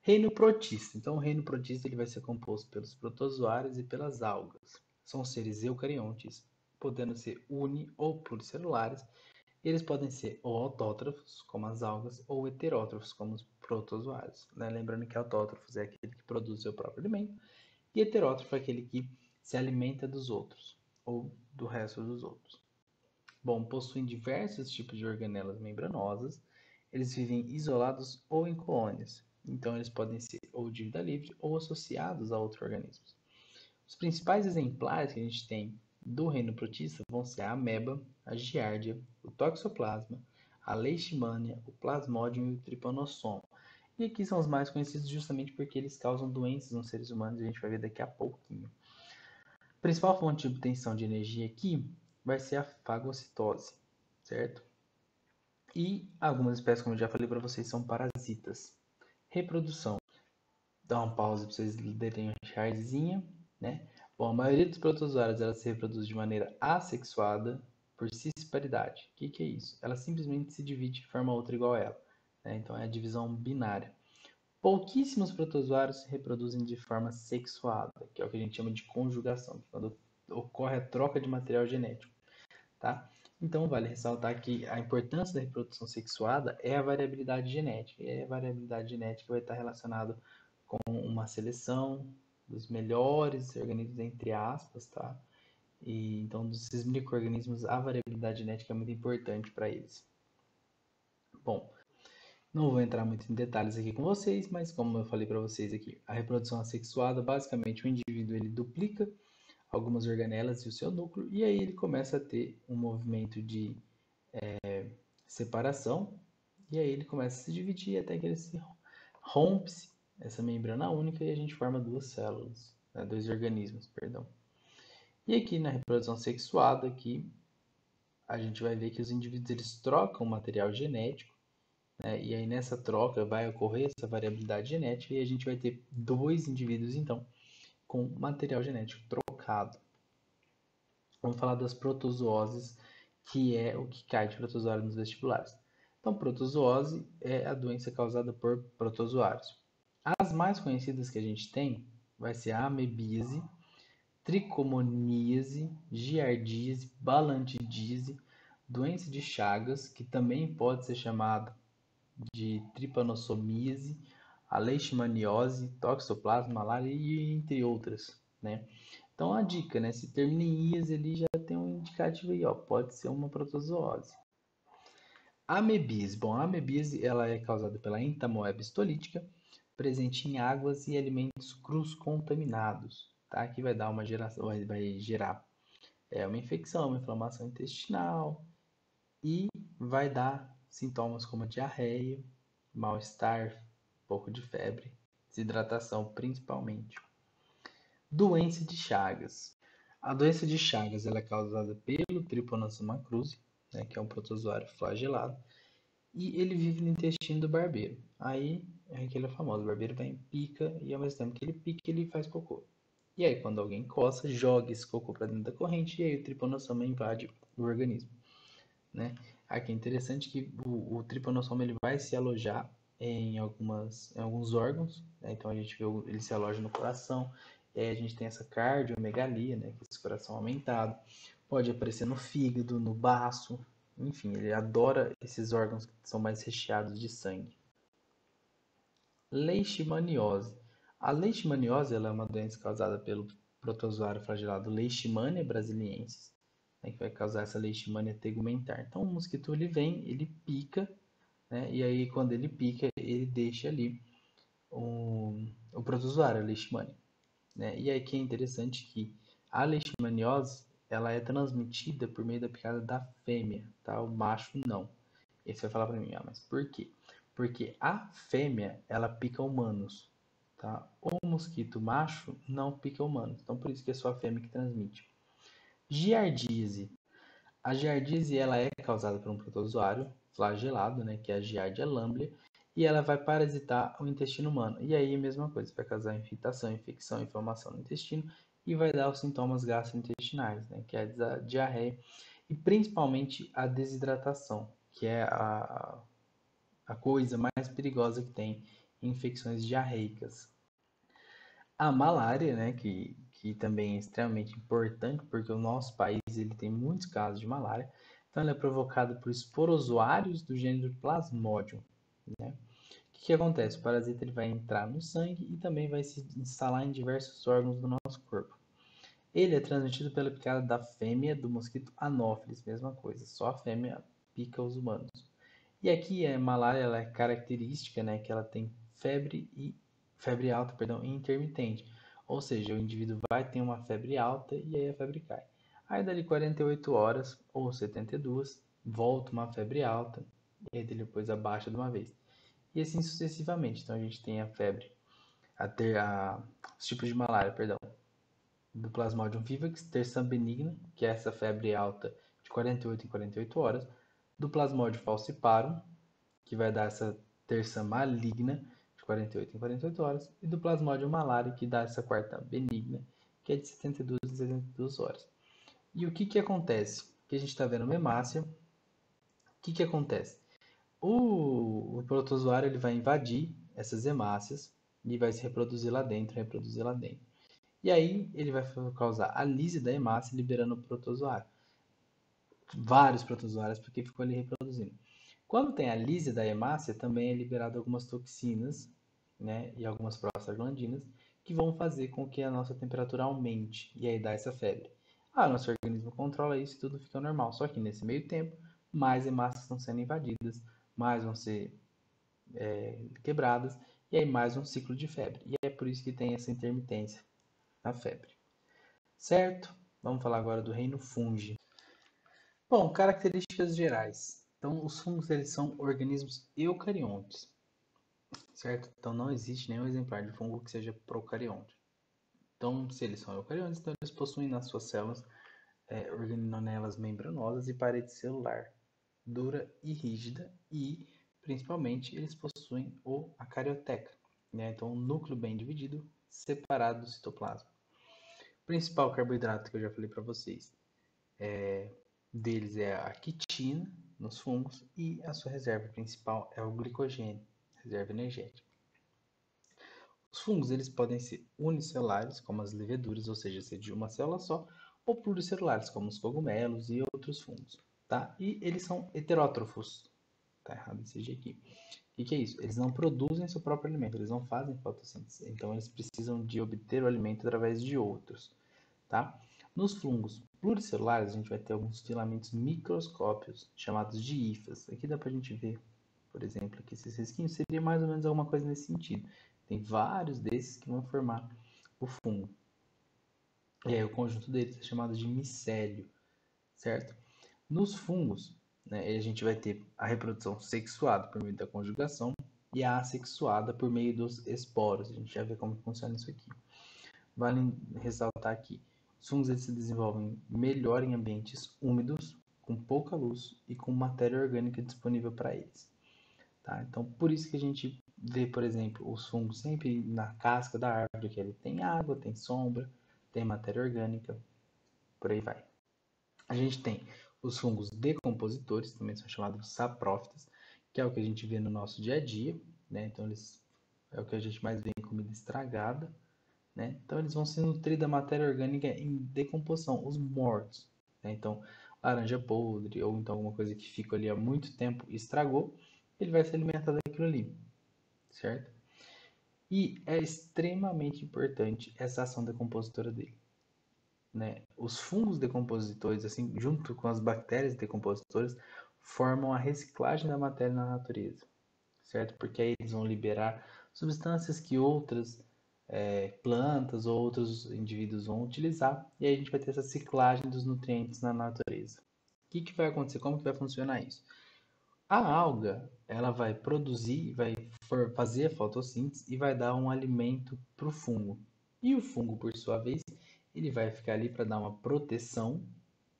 Reino protista. Então, o reino protista ele vai ser composto pelos protozoários e pelas algas. São seres eucariontes, podendo ser uni- ou pluricelulares. Eles podem ser ou autótrofos, como as algas, ou heterótrofos, como os protozoários. Né? Lembrando que autótrofos é aquele que produz seu próprio alimento, e heterótrofo é aquele que se alimenta dos outros, ou do resto dos outros. Bom, possuem diversos tipos de organelas membranosas, eles vivem isolados ou em colônias, então eles podem ser ou de vida livre ou associados a outros organismos. Os principais exemplares que a gente tem do reino protista vão ser a ameba, a giardia, o toxoplasma, a leishmania, o plasmodium e o trypanosoma. E aqui são os mais conhecidos justamente porque eles causam doenças nos seres humanos, e a gente vai ver daqui a pouquinho. A principal fonte de obtenção de energia aqui vai ser a fagocitose, certo? E algumas espécies, como eu já falei para vocês, são parasitas. Reprodução. Dá uma pausa para vocês lerem a chartzinha, né? Bom, a maioria dos protozoários ela se reproduz de maneira assexuada por cisparidade. O que é isso? Ela simplesmente se divide de forma outra igual a ela, né? Então é a divisão binária. Pouquíssimos protozoários se reproduzem de forma sexuada, que é o que a gente chama de conjugação, quando ocorre a troca de material genético, tá? Então, vale ressaltar que a importância da reprodução sexuada é a variabilidade genética. E a variabilidade genética vai estar relacionada com uma seleção dos melhores organismos, entre aspas, tá? E então, desses micro-organismos, a variabilidade genética é muito importante para eles. Bom, não vou entrar muito em detalhes aqui com vocês, mas como eu falei para vocês aqui, a reprodução assexuada, basicamente o indivíduo ele duplica algumas organelas e o seu núcleo, e aí ele começa a ter um movimento de separação, e aí ele começa a se dividir até que ele se rompe essa membrana única e a gente forma duas células, né, dois organismos, perdão. E aqui na reprodução sexuada, aqui, a gente vai ver que os indivíduos eles trocam material genético, né, e aí nessa troca vai ocorrer essa variabilidade genética e a gente vai ter dois indivíduos, então, com material genético trocado. Vamos falar das protozooses, que é o que cai de protozoário nos vestibulares. Então, protozoose é a doença causada por protozoários. As mais conhecidas que a gente tem vai ser a amebíase, tricomoníase, giardíase, balantidíase, doença de Chagas, que também pode ser chamada de trypanossomiase, a leishmaniose, toxoplasma, malária e entre outras, né? Então a dica, né? Se termina em ias, ele já tem um indicativo aí, ó, pode ser uma protozoose. Amebise. Bom, a amebise ela é causada pela entamoeba histolítica, presente em águas e alimentos crus contaminados, tá? Que vai dar uma geração, vai gerar uma infecção, uma inflamação intestinal e vai dar sintomas como diarreia, mal-estar, um pouco de febre, desidratação principalmente. Doença de Chagas. A doença de Chagas ela é causada pelo Trypanosoma cruzi, né, que é um protozoário flagelado, e ele vive no intestino do barbeiro. Aí é aquele famoso, o barbeiro vai em pica e ao mesmo tempo que ele pica, ele faz cocô. E aí quando alguém coça, joga esse cocô para dentro da corrente e aí o Trypanosoma invade o organismo, né? Aqui é interessante que o Trypanosoma ele vai se alojar em alguns órgãos, né? Então a gente vê ele se aloja no coração, a gente tem essa cardiomegalia, né? Que é esse coração aumentado, pode aparecer no fígado, no baço, enfim, ele adora esses órgãos que são mais recheados de sangue. Leishmaniose. A leishmaniose ela é uma doença causada pelo protozoário flagelado Leishmania brasiliensis, né, que vai causar essa leishmania tegumentar. Então o mosquito ele vem, ele pica, né, e aí quando ele pica, ele deixa ali o protozoário, a leishmania. Né? E aí que é interessante que a leishmaniose ela é transmitida por meio da picada da fêmea, tá? O macho não. E aí você vai falar para mim, mas por quê? Porque a fêmea, ela pica humanos, tá? O mosquito macho não pica humanos. Então, por isso que é só a fêmea que transmite. Giardíase. A giardíase, ela é causada por um protozoário flagelado, né? Que é a Giardia lamblia. E ela vai parasitar o intestino humano. E aí, a mesma coisa, vai causar irritação, infecção, inflamação no intestino e vai dar os sintomas gastrointestinais, né? Que é a diarreia e principalmente a desidratação, que é a coisa mais perigosa que tem em infecções diarreicas. A malária, né, que também é extremamente importante, porque o nosso país ele tem muitos casos de malária, então ela é provocada por esporozoários do gênero Plasmodium. Né? O que acontece? O parasita ele vai entrar no sangue e também vai se instalar em diversos órgãos do nosso corpo. Ele é transmitido pela picada da fêmea do mosquito Anopheles, mesma coisa, só a fêmea pica os humanos. E aqui a malária ela é característica, né, que ela tem febre alta, perdão, e intermitente. Ou seja, o indivíduo vai ter uma febre alta e aí a febre cai. Aí dali 48 horas ou 72, volta uma febre alta e aí depois abaixa de uma vez. E assim sucessivamente. Então a gente tem a febre, os tipos de malária, perdão, do Plasmodium vivax, terça benigna, que é essa febre alta de 48 em 48 horas, do Plasmodium falciparum, que vai dar essa terça maligna de 48 em 48 horas, e do Plasmodium malariae, que dá essa quarta benigna, que é de 72 em 72 horas. E o que que acontece? Que a gente está vendo uma hemácia. O que que acontece? O protozoário ele vai invadir essas hemácias e vai se reproduzir lá dentro, reproduzir lá dentro. E aí ele vai causar a lise da hemácia, liberando o protozoário. Vários protozoários, porque ficou ali reproduzindo. Quando tem a lise da hemácia, também é liberado algumas toxinas, né, e algumas prostaglandinas, que vão fazer com que a nossa temperatura aumente, e aí dá essa febre. Ah, nosso organismo controla isso e tudo fica normal. Só que nesse meio tempo, mais hemácias estão sendo invadidas, mais vão ser quebradas, e aí mais um ciclo de febre. E é por isso que tem essa intermitência na febre. Certo? Vamos falar agora do reino fungi. Bom, características gerais. Então, os fungos eles são organismos eucariontes, certo? Então, não existe nenhum exemplar de fungo que seja procarionte. Então, se eles são eucariontes, então eles possuem nas suas células organonelas membranosas e parede celular dura e rígida e, principalmente, eles possuem a carioteca, né? Então, um núcleo bem dividido, separado do citoplasma. O principal carboidrato que eu já falei para vocês deles é a quitina nos fungos e a sua reserva principal é o glicogênio, reserva energética. Os fungos eles podem ser unicelulares, como as leveduras, ou seja, ser de uma célula só, ou pluricelulares, como os cogumelos e outros fungos, tá? E eles são heterótrofos. Tá errado esse G aqui. O que é isso? Eles não produzem seu próprio alimento, eles não fazem fotossíntese, então eles precisam de obter o alimento através de outros, tá? Nos fungos pluricelulares, a gente vai ter alguns filamentos microscópicos chamados de hifas. Aqui dá para a gente ver, por exemplo, que esses risquinhos seria mais ou menos alguma coisa nesse sentido. Tem vários desses que vão formar o fungo. E aí o conjunto deles é chamado de micélio, certo? Nos fungos, né, a gente vai ter a reprodução sexuada por meio da conjugação e a assexuada por meio dos esporos. A gente já vê como funciona isso aqui. Vale ressaltar aqui, os fungos eles se desenvolvem melhor em ambientes úmidos, com pouca luz e com matéria orgânica disponível para eles. Tá? Então, por isso que a gente vê, por exemplo, os fungos sempre na casca da árvore, que ele tem água, tem sombra, tem matéria orgânica, por aí vai. A gente tem os fungos decompositores, também são chamados de saprófitas, que é o que a gente vê no nosso dia a dia, né? Então, é o que a gente mais vê em comida estragada, né? Então, eles vão se nutrir da matéria orgânica em decomposição, os mortos, né? Então, laranja podre ou então alguma coisa que fica ali há muito tempo e estragou, ele vai se alimentar daquilo ali, certo? E é extremamente importante essa ação decompositora dele, né? Os fungos decompositores, assim, junto com as bactérias decompositoras, formam a reciclagem da matéria na natureza, certo? Porque aí eles vão liberar substâncias que outras plantas ou outros indivíduos vão utilizar, e aí a gente vai ter essa ciclagem dos nutrientes na natureza. O que que vai acontecer? Como que vai funcionar isso? A alga, ela vai produzir, vai fazer a fotossíntese e vai dar um alimento para o fungo. E o fungo, por sua vez, ele vai ficar ali para dar uma proteção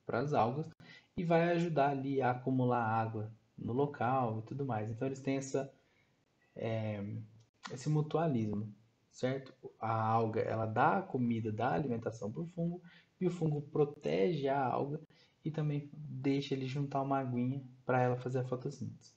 para as algas e vai ajudar ali a acumular água no local e tudo mais. Então eles têm esse mutualismo, certo? A alga ela dá a comida, dá a alimentação para o fungo e o fungo protege a alga e também deixa ele juntar uma aguinha para ela fazer a fotossíntese.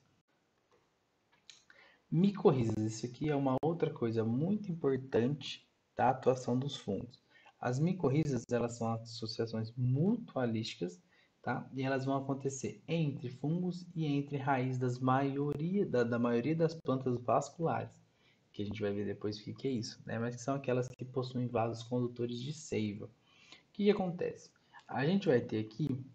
Micorrizas, isso aqui é uma outra coisa muito importante da atuação dos fungos. As micorrizas, elas são associações mutualísticas, tá? E elas vão acontecer entre fungos e entre raiz da maioria das plantas vasculares, que a gente vai ver depois o que é isso, né? Mas que são aquelas que possuem vasos condutores de seiva. O que acontece? A gente vai ter aqui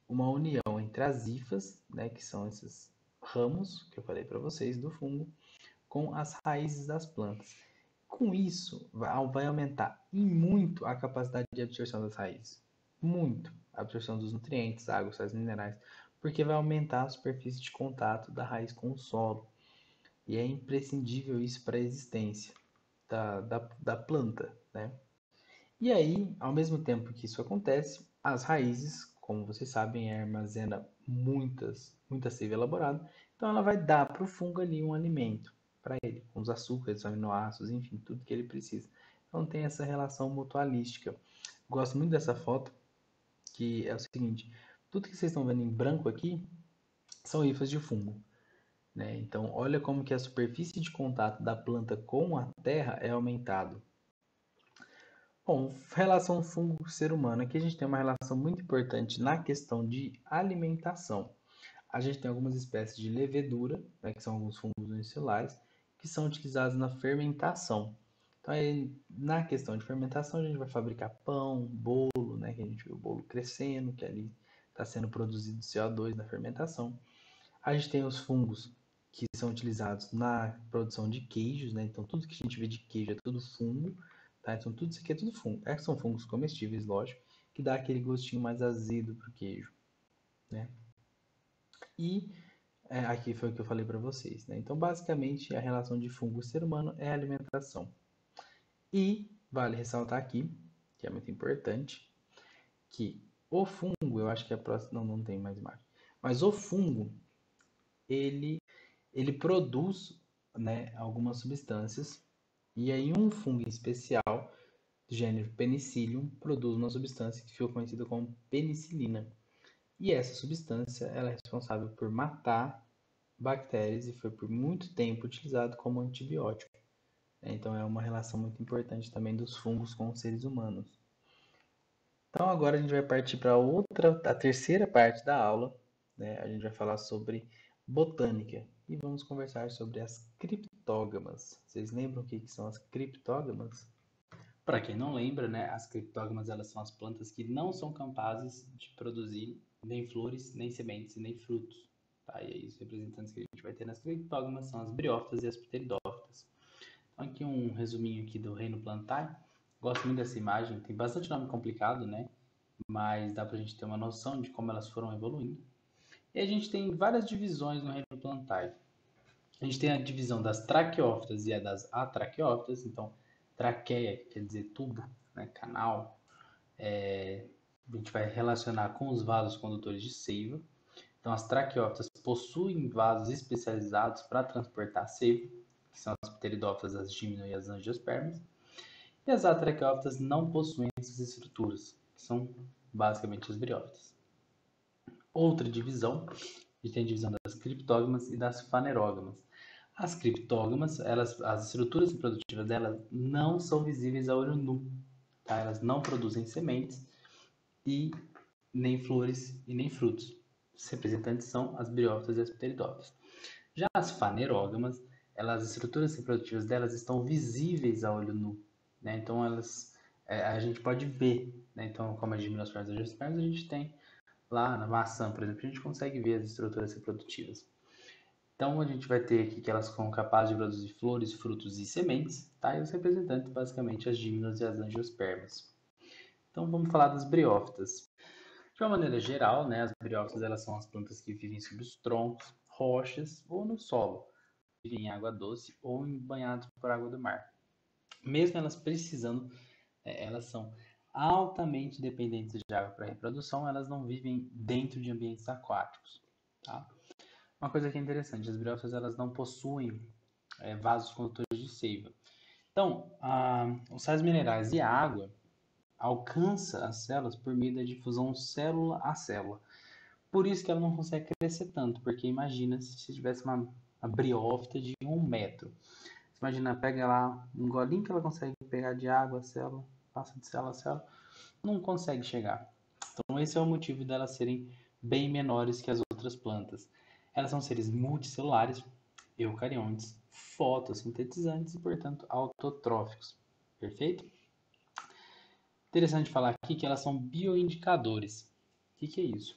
uma união entre as hifas, né, que são esses ramos que eu falei para vocês do fungo, com as raízes das plantas. Com isso, vai aumentar em muito a capacidade de absorção das raízes. Muito. A absorção dos nutrientes, água, sais minerais, porque vai aumentar a superfície de contato da raiz com o solo. E é imprescindível isso para a existência da planta, né? E aí, ao mesmo tempo que isso acontece, as raízes, como vocês sabem, armazenam muita seiva elaborada, então ela vai dar para o fungo ali um alimento para ele, com os açúcares, os aminoácidos, enfim, tudo que ele precisa. Então tem essa relação mutualística. Gosto muito dessa foto, que é o seguinte, tudo que vocês estão vendo em branco aqui são hifas de fungo. Né? Então, olha como que a superfície de contato da planta com a terra é aumentado. Bom, relação fungo-ser humano. Aqui a gente tem uma relação muito importante na questão de alimentação. A gente tem algumas espécies de levedura, né, que são alguns fungos unicelulares, que são utilizados na fermentação. Então, aí, na questão de fermentação, a gente vai fabricar pão, bolo, né, que a gente vê o bolo crescendo, que ali está sendo produzido CO2 na fermentação. A gente tem os fungos que são utilizados na produção de queijos, né? Então tudo que a gente vê de queijo é tudo fungo, tá? Então tudo isso aqui é tudo fungo. São fungos comestíveis, lógico, que dá aquele gostinho mais azedo pro queijo, né? E aqui foi o que eu falei para vocês, né? Então basicamente a relação de fungo e ser humano é a alimentação. E vale ressaltar aqui, que é muito importante, que o fungo, eu acho que a próxima, não tem mais imagem, mas o fungo, ele ele produz, né, algumas substâncias, e aí um fungo em especial, do gênero Penicillium, produz uma substância que ficou conhecida como penicilina. E essa substância ela é responsável por matar bactérias e foi por muito tempo utilizado como antibiótico. Então é uma relação muito importante também dos fungos com os seres humanos. Então agora a gente vai partir para a terceira parte da aula, né? A gente vai falar sobre botânica e vamos conversar sobre as criptógamas. Vocês lembram o que são as criptógamas? Para quem não lembra, né, as criptógamas elas são as plantas que não são capazes de produzir nem flores, nem sementes e nem frutos. Tá? E aí os representantes que a gente vai ter nas criptógamas são as briófitas e as pteridófitas. Então aqui um resuminho aqui do reino plantar. Gosto muito dessa imagem, tem bastante nome complicado, né? Mas dá pra gente ter uma noção de como elas foram evoluindo. E a gente tem várias divisões no reino plantar. A gente tem a divisão das traqueófitas e a das atraqueófitas. Então, traqueia quer dizer tubo, né, canal. A gente vai relacionar com os vasos condutores de seiva. Então, as traqueófitas possuem vasos especializados para transportar seiva, que são as pteridófitas, as gímeno e as angiospermas. E as atraqueófitas não possuem essas estruturas, que são basicamente as briófitas. Outra divisão, a gente tem a divisão das criptógamas e das fanerógamas. As criptógamas, as estruturas reprodutivas delas não são visíveis a olho nu. Tá? Elas não produzem sementes e nem flores e nem frutos. Os representantes são as briófitas e as pteridófitas. Já as fanerógamas, as estruturas reprodutivas delas estão visíveis a olho nu. Né? Então a gente pode ver. Né? Então, como as gimnospermas e as angiospermas, a gente tem lá na maçã, por exemplo, a gente consegue ver as estruturas reprodutivas. Então a gente vai ter aqui que elas são capazes de produzir flores, frutos e sementes, tá? E os representantes, basicamente, as gímenas e as angiospermas. Então vamos falar das briófitas. De uma maneira geral, né, as briófitas elas são as plantas que vivem sobre os troncos, rochas ou no solo. Vivem em água doce ou banhadas por água do mar. Mesmo elas precisando, elas são altamente dependentes de água para reprodução, elas não vivem dentro de ambientes aquáticos, tá? Uma coisa que é interessante, as briófitas elas não possuem vasos condutores de seiva. Então, os sais minerais e a água alcança as células por meio da difusão célula a célula. Por isso que ela não consegue crescer tanto, porque imagina se tivesse uma briófita de 1 metro. Você imagina, pega lá um golinho que ela consegue pegar de água a célula, passa de célula a célula, não consegue chegar. Então esse é o motivo delas serem bem menores que as outras plantas. Elas são seres multicelulares, eucariontes, fotossintetizantes e, portanto, autotróficos. Perfeito? Interessante falar aqui que elas são bioindicadores. O que é isso?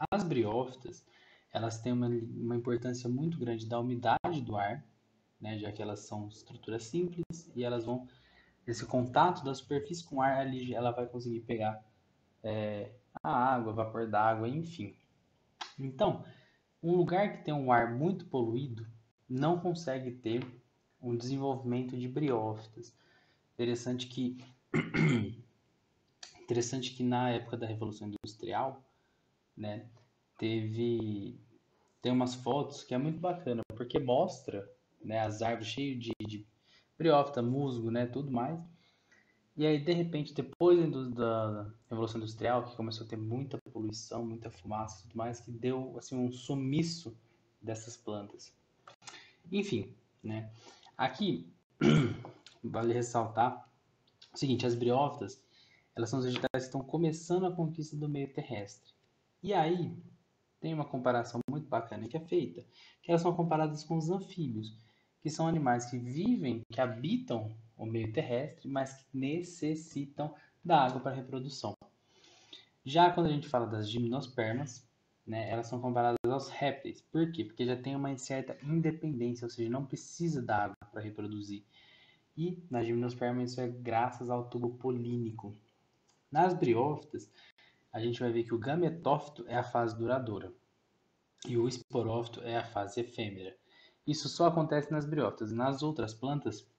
As briófitas, elas têm uma importância muito grande da umidade do ar, né? Já que elas são estruturas simples e elas vão, esse contato da superfície com o ar, ali ela vai conseguir pegar a água, vapor d'água, enfim. Então, um lugar que tem um ar muito poluído não consegue ter um desenvolvimento de briófitas. Interessante que, interessante que na época da Revolução Industrial, né, tem umas fotos que é muito bacana, porque mostra, né, as árvores cheias de briófita, musgo, né, tudo mais. E aí, de repente, depois da Revolução Industrial, que começou a ter muita poluição, muita fumaça e tudo mais, que deu assim, um sumiço dessas plantas. Enfim, né? Aqui, vale ressaltar o seguinte, as briófitas, elas são os vegetais que estão começando a conquista do meio terrestre. E aí, tem uma comparação muito bacana que é feita, que elas são comparadas com os anfíbios, que são animais que vivem, que habitam o meio terrestre, mas que necessitam da água para reprodução. Já quando a gente fala das gimnospermas, né, elas são comparadas aos répteis. Por quê? Porque já tem uma certa independência, ou seja, não precisa da água para reproduzir. E na gimnosperma isso é graças ao tubo polínico. Nas briófitas, a gente vai ver que o gametófito é a fase duradoura e o esporófito é a fase efêmera. Isso só acontece nas briófitas. Nas outras plantas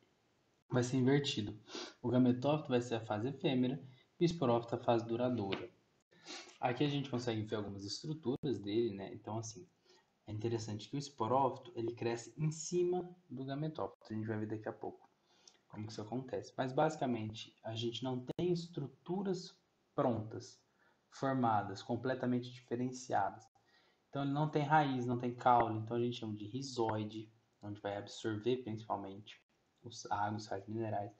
vai ser invertido. O gametófito vai ser a fase efêmera e o esporófito a fase duradoura. Aqui a gente consegue ver algumas estruturas dele, né? Então, assim, é interessante que o esporófito ele cresce em cima do gametófito. A gente vai ver daqui a pouco como que isso acontece. Mas, basicamente, a gente não tem estruturas prontas, formadas, completamente diferenciadas. Então, ele não tem raiz, não tem caule. Então, a gente chama de rizóide, onde vai absorver principalmente a água, os sais minerais.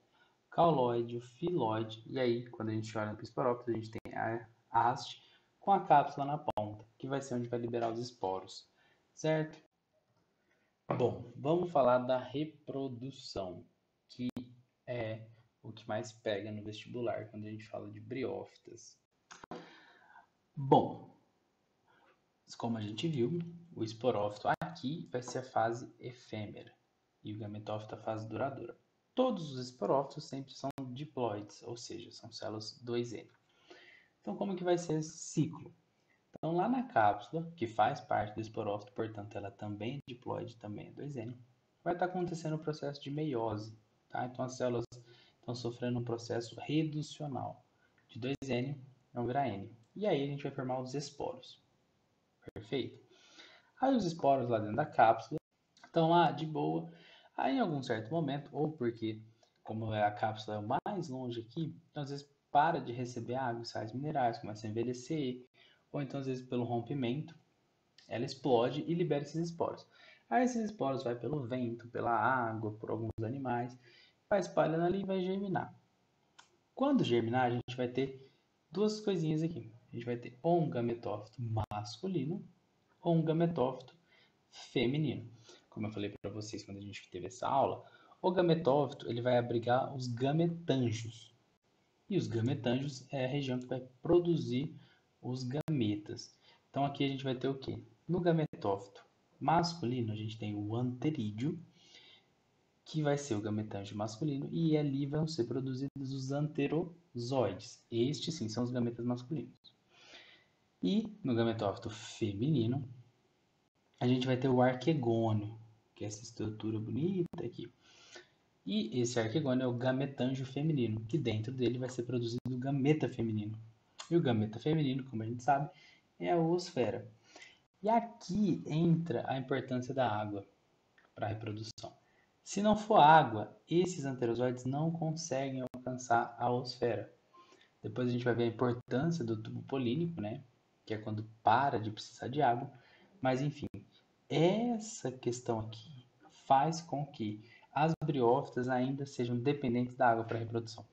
Cauloide, o filóide. E aí, quando a gente olha para o esporófito, a gente tem a haste com a cápsula na ponta, que vai ser onde vai liberar os esporos, certo? Bom, vamos falar da reprodução, que é o que mais pega no vestibular quando a gente fala de briófitas. Bom, como a gente viu, o esporófito aqui vai ser a fase efêmera e o gametófito a fase duradoura. Todos os esporófitos sempre são diploides, ou seja, são células 2N. Então, como que vai ser esse ciclo? Então, lá na cápsula, que faz parte do esporófito, portanto, ela também é diploide, também é 2N, vai estar acontecendo o processo de meiose. Tá? Então, as células estão sofrendo um processo reducional. De 2N vão virar N. E aí a gente vai formar os esporos. Perfeito? Aí os esporos lá dentro da cápsula estão lá de boa. Aí em algum certo momento, ou porque como a cápsula é o mais longe aqui, então às vezes para de receber água, sais minerais, começa a envelhecer, ou então às vezes pelo rompimento, ela explode e libera esses esporos. Aí esses esporos vai pelo vento, pela água, por alguns animais, vai espalhando ali e vai germinar. Quando germinar, a gente vai ter duas coisinhas aqui. A gente vai ter ou um gametófito masculino ou um gametófito feminino. Como eu falei para vocês quando a gente teve essa aula, o gametófito ele vai abrigar os gametângios. E os gametângios é a região que vai produzir os gametas. Então aqui a gente vai ter o quê? No gametófito masculino, a gente tem o anterídeo, que vai ser o gametângio masculino, e ali vão ser produzidos os anterozoides. Estes sim são os gametas masculinos. E no gametófito feminino, a gente vai ter o arquegônio, que é essa estrutura bonita aqui. E esse arquegônio é o gametângio feminino, que dentro dele vai ser produzido o gameta feminino. E o gameta feminino, como a gente sabe, é a oosfera. E aqui entra a importância da água para a reprodução. Se não for água, esses anterozoides não conseguem alcançar a oosfera. Depois a gente vai ver a importância do tubo polínico, né? Que é quando para de precisar de água. Mas enfim, essa questão aqui faz com que as briófitas ainda sejam dependentes da água para a reprodução.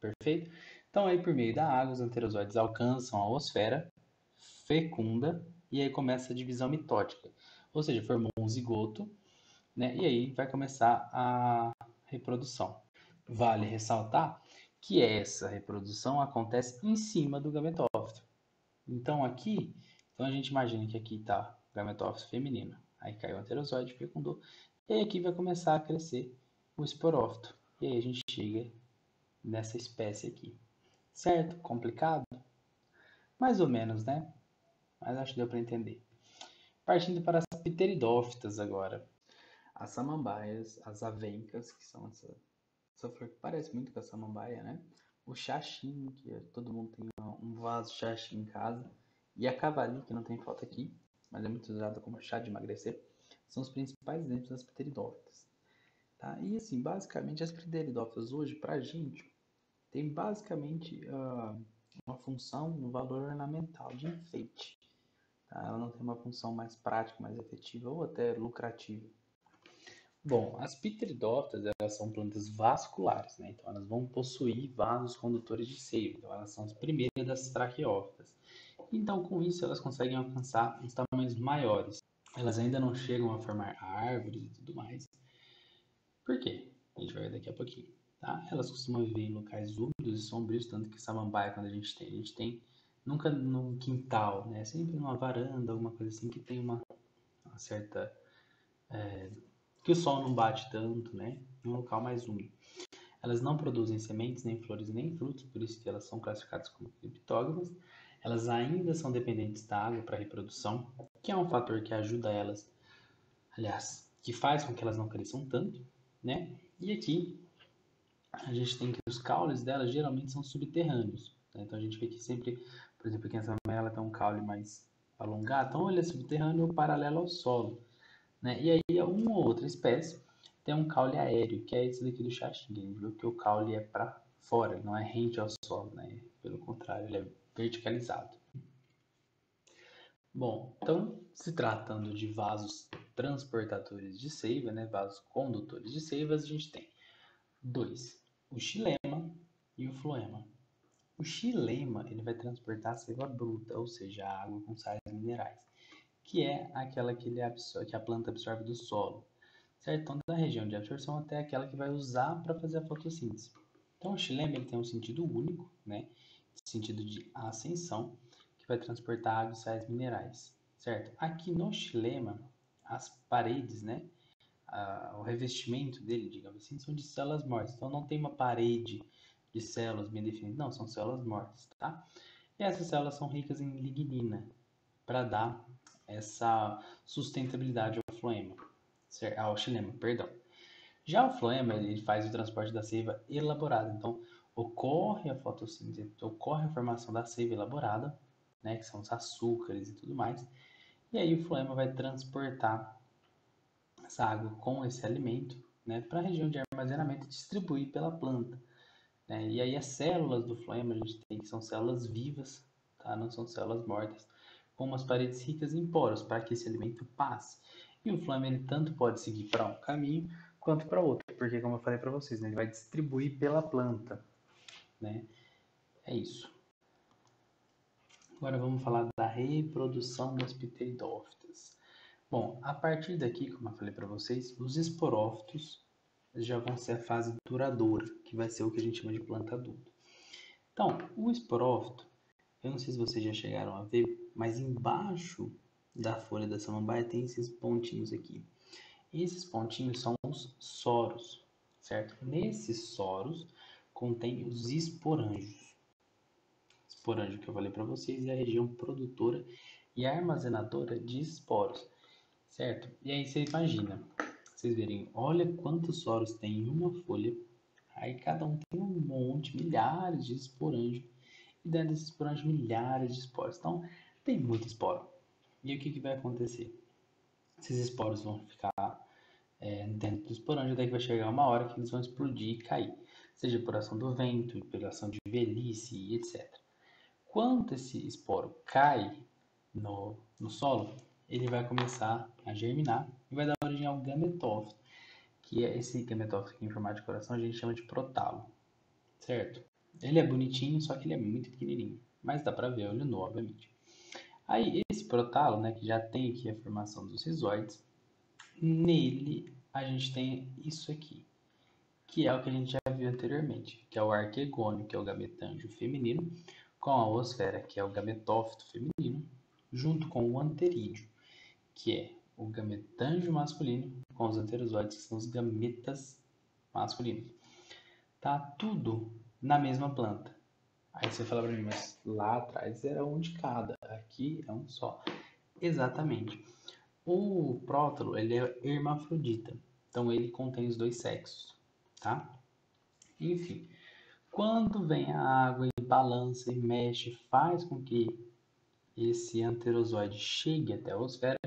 Perfeito? Então aí por meio da água os anterozoides alcançam a oosfera, fecunda e aí começa a divisão mitótica. Ou seja, formou um zigoto, né? E aí vai começar a reprodução. Vale ressaltar que essa reprodução acontece em cima do gametófito. Então aqui, então a gente imagina que aqui está o gametófito feminino. Aí caiu o anterozoide, fecundou. E aí aqui vai começar a crescer o esporófito. E aí a gente chega nessa espécie aqui. Certo? Complicado? Mais ou menos, né? Mas acho que deu para entender. Partindo para as pteridófitas agora. As samambaias, as avencas, que são essa flor que parece muito com a samambaia, né? O xaxim, que todo mundo tem um vaso xaxim em casa. E a cavali, que não tem foto aqui, mas é muito usada como chá de emagrecer. São os principais exemplos das pteridófitas. Tá? E assim, basicamente as pteridófitas hoje, pra gente, tem basicamente uma função, um valor ornamental de enfeite. Tá? Ela não tem uma função mais prática, mais efetiva ou até lucrativa. Bom, as pteridófitas, elas são plantas vasculares, né? Então elas vão possuir vasos condutores de seiva. Então elas são as primeiras das traqueófitas. Então com isso elas conseguem alcançar uns tamanhos maiores. Elas ainda não chegam a formar árvores e tudo mais. Por quê? A gente vai ver daqui a pouquinho. Tá? Elas costumam viver em locais úmidos e sombrios, tanto que samambaia, quando a gente tem nunca num quintal, né? Sempre numa varanda, alguma coisa assim que tem uma certa que o sol não bate tanto, né? Em um local mais úmido. Elas não produzem sementes, nem flores, nem frutos, por isso que elas são classificadas como criptógamas. Elas ainda são dependentes da água para a reprodução, que é um fator que ajuda elas, aliás, que faz com que elas não cresçam tanto, né? E aqui a gente tem que os caules delas geralmente são subterrâneos, né? Então a gente vê que sempre, por exemplo, aqui essa ela tem um caule mais alongado, então ele é subterrâneo paralelo ao solo, né? E aí uma ou outra espécie tem um caule aéreo, que é esse daqui do xaxim. A gente viu que o caule é para fora, não é rente ao solo, né? Pelo contrário, ele é verticalizado. Bom, então, se tratando de vasos transportadores de seiva, né, vasos condutores de seivas, a gente tem dois, o xilema e o floema. O xilema ele vai transportar a seiva bruta, ou seja, a água com sais minerais, que é aquela que, que a planta absorve do solo, certo? Então, da região de absorção até aquela que vai usar para fazer a fotossíntese. Então, o xilema ele tem um sentido único, né? Sentido de ascensão, que vai transportar água e sais minerais, certo? Aqui no xilema, as paredes, né? O revestimento dele, digamos assim, são de células mortas. Então, não tem uma parede de células bem definida, não, são células mortas, tá? E essas células são ricas em lignina para dar essa sustentabilidade ao floema, ao xilema, perdão. Já o floema, ele faz o transporte da seiva elaborada. Então, ocorre a fotossíntese, ocorre a formação da seiva elaborada, né, que são os açúcares e tudo mais. E aí o floema vai transportar essa água com esse alimento, né, para a região de armazenamento e distribuir pela planta. Né? E aí as células do floema a gente tem que são células vivas, tá? Não são células mortas, com umas paredes ricas em poros para que esse alimento passe. E o floema ele tanto pode seguir para um caminho quanto para outro, porque como eu falei para vocês, né, ele vai distribuir pela planta, né? É isso. Agora vamos falar da reprodução das pteridófitas. Bom, a partir daqui, como eu falei para vocês, os esporófitos já vão ser a fase duradoura, que vai ser o que a gente chama de planta adulta. Então, o esporófito, eu não sei se vocês já chegaram a ver, mas embaixo da folha da samambaia tem esses pontinhos aqui. Esses pontinhos são os soros, certo? Nesses soros contém os esporângios. Esporângio que eu falei para vocês é a região produtora e armazenadora de esporos, certo? E aí você imagina, vocês verem, olha quantos soros tem em uma folha, aí cada um tem um monte, milhares de esporângios, e dentro desses esporângios milhares de esporos. Então, tem muito esporo. E o que, que vai acontecer? Esses esporos vão ficar dentro do esporângio, daí vai chegar uma hora que eles vão explodir e cair, seja por ação do vento, por ação de velhice e etc. Quando esse esporo cai no solo, ele vai começar a germinar e vai dar origem ao gametófito, que é esse gametófito que em formato de coração a gente chama de prótalo, certo? Ele é bonitinho, só que ele é muito pequenininho, mas dá para ver olho nu, obviamente. Aí esse prótalo, né, que já tem aqui a formação dos rizoides, nele a gente tem isso aqui, que é o que a gente já viu anteriormente, que é o arquegônio, que é o gametângio feminino, com a oosfera, que é o gametófito feminino, junto com o anterídeo, que é o gametângio masculino com os anterozoides, que são os gametas masculinos. Tá tudo na mesma planta. Aí você fala para mim, mas lá atrás era um de cada, aqui é um só. Exatamente. O prótalo, ele é hermafrodita, então ele contém os dois sexos, tá? Enfim, quando vem a água e balança e mexe, faz com que esse anterozoide chegue até a osfera,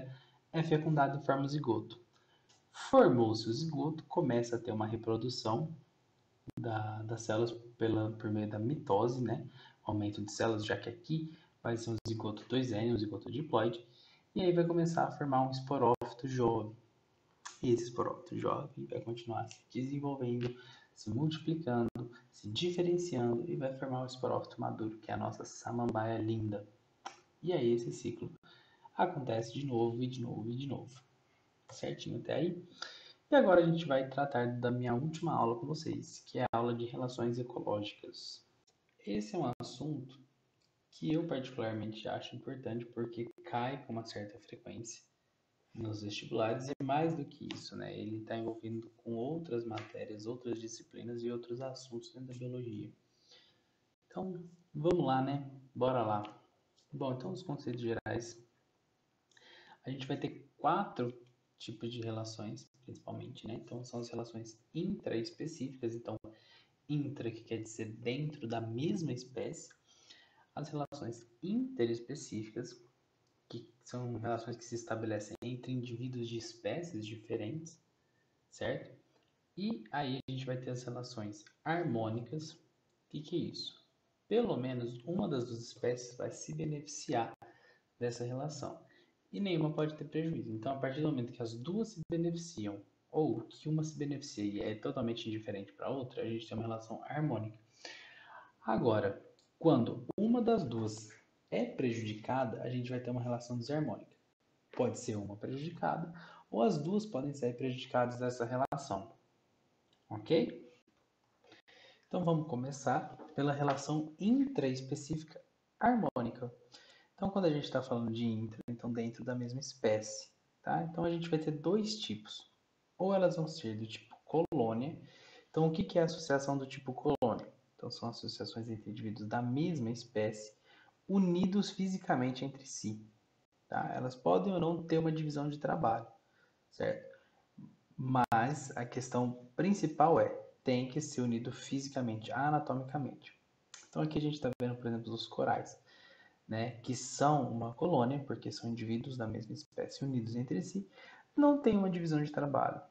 é fecundado e forma o zigoto. Formou-se o zigoto, começa a ter uma reprodução das células por meio da mitose, né? Aumento de células, já que aqui vai ser um zigoto 2N, um zigoto diploide, e aí vai começar a formar um esporófito jovem. E esse esporófito jovem vai continuar se desenvolvendo, se multiplicando, se diferenciando e vai formar o esporófito maduro, que é a nossa samambaia linda. E aí esse ciclo acontece de novo e de novo e de novo. Certinho até aí? E agora a gente vai tratar da minha última aula com vocês, que é a aula de relações ecológicas. Esse é um assunto que eu particularmente acho importante porque cai com uma certa frequência nos vestibulares e mais do que isso, né? Ele está envolvido com outras matérias, outras disciplinas e outros assuntos dentro da biologia. Então, vamos lá, né? Bora lá. Bom, então os conceitos gerais. A gente vai ter 4 tipos de relações, principalmente, né? Então, são as relações intraespecíficas. Então, intra, que quer dizer dentro da mesma espécie. As relações interespecíficas, que são relações que se estabelecem entre indivíduos de espécies diferentes, certo? E aí a gente vai ter as relações harmônicas. O que é isso? Pelo menos uma das duas espécies vai se beneficiar dessa relação e nenhuma pode ter prejuízo. Então, a partir do momento que as duas se beneficiam ou que uma se beneficia e é totalmente indiferente para a outra, a gente tem uma relação harmônica. Agora, quando uma das duas é prejudicada, a gente vai ter uma relação desarmônica. Pode ser uma prejudicada ou as duas podem ser prejudicadas dessa relação. Ok? Então vamos começar pela relação intraespecífica harmônica. Então quando a gente está falando de intra, então dentro da mesma espécie, tá? Então a gente vai ter dois tipos. Ou elas vão ser do tipo colônia. Então o que é a associação do tipo colônia? Então são associações entre indivíduos da mesma espécie unidos fisicamente entre si, tá? Elas podem ou não ter uma divisão de trabalho, certo? Mas a questão principal tem que ser unido fisicamente, anatomicamente. Então aqui a gente está vendo, por exemplo, os corais, né, que são uma colônia, porque são indivíduos da mesma espécie unidos entre si, não tem uma divisão de trabalho.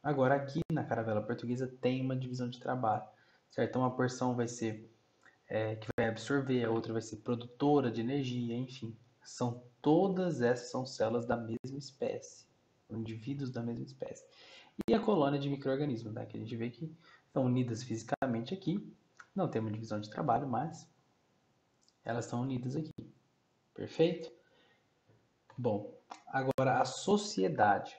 Agora aqui na caravela portuguesa tem uma divisão de trabalho, certo? Então uma porção vai ser que vai absorver, a outra vai ser produtora de energia, enfim. Todas essas são células da mesma espécie, indivíduos da mesma espécie. E a colônia de micro-organismos, né, que a gente vê que estão unidas fisicamente aqui, não tem uma divisão de trabalho, mas elas estão unidas aqui. Perfeito? Bom, agora a sociedade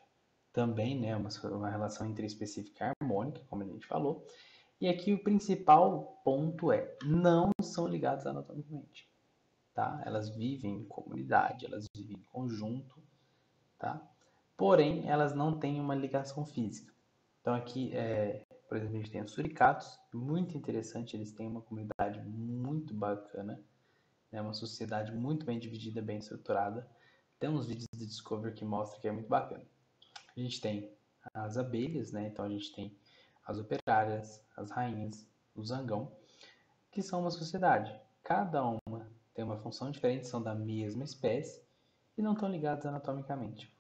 também, né, uma relação interespecífica harmônica, como a gente falou. E aqui o principal ponto não são ligadas anatomicamente, tá? Elas vivem em comunidade, elas vivem em conjunto, tá? Porém, elas não têm uma ligação física. Então aqui, por exemplo, a gente tem os suricatos, muito interessante, eles têm uma comunidade muito bacana, né? Uma sociedade muito bem dividida, bem estruturada. Tem uns vídeos do Discovery que mostram que é muito bacana. A gente tem as abelhas, né? Então a gente tem as operárias, as rainhas, o zangão, que são uma sociedade. Cada uma tem uma função diferente, são da mesma espécie e não estão ligadas anatomicamente.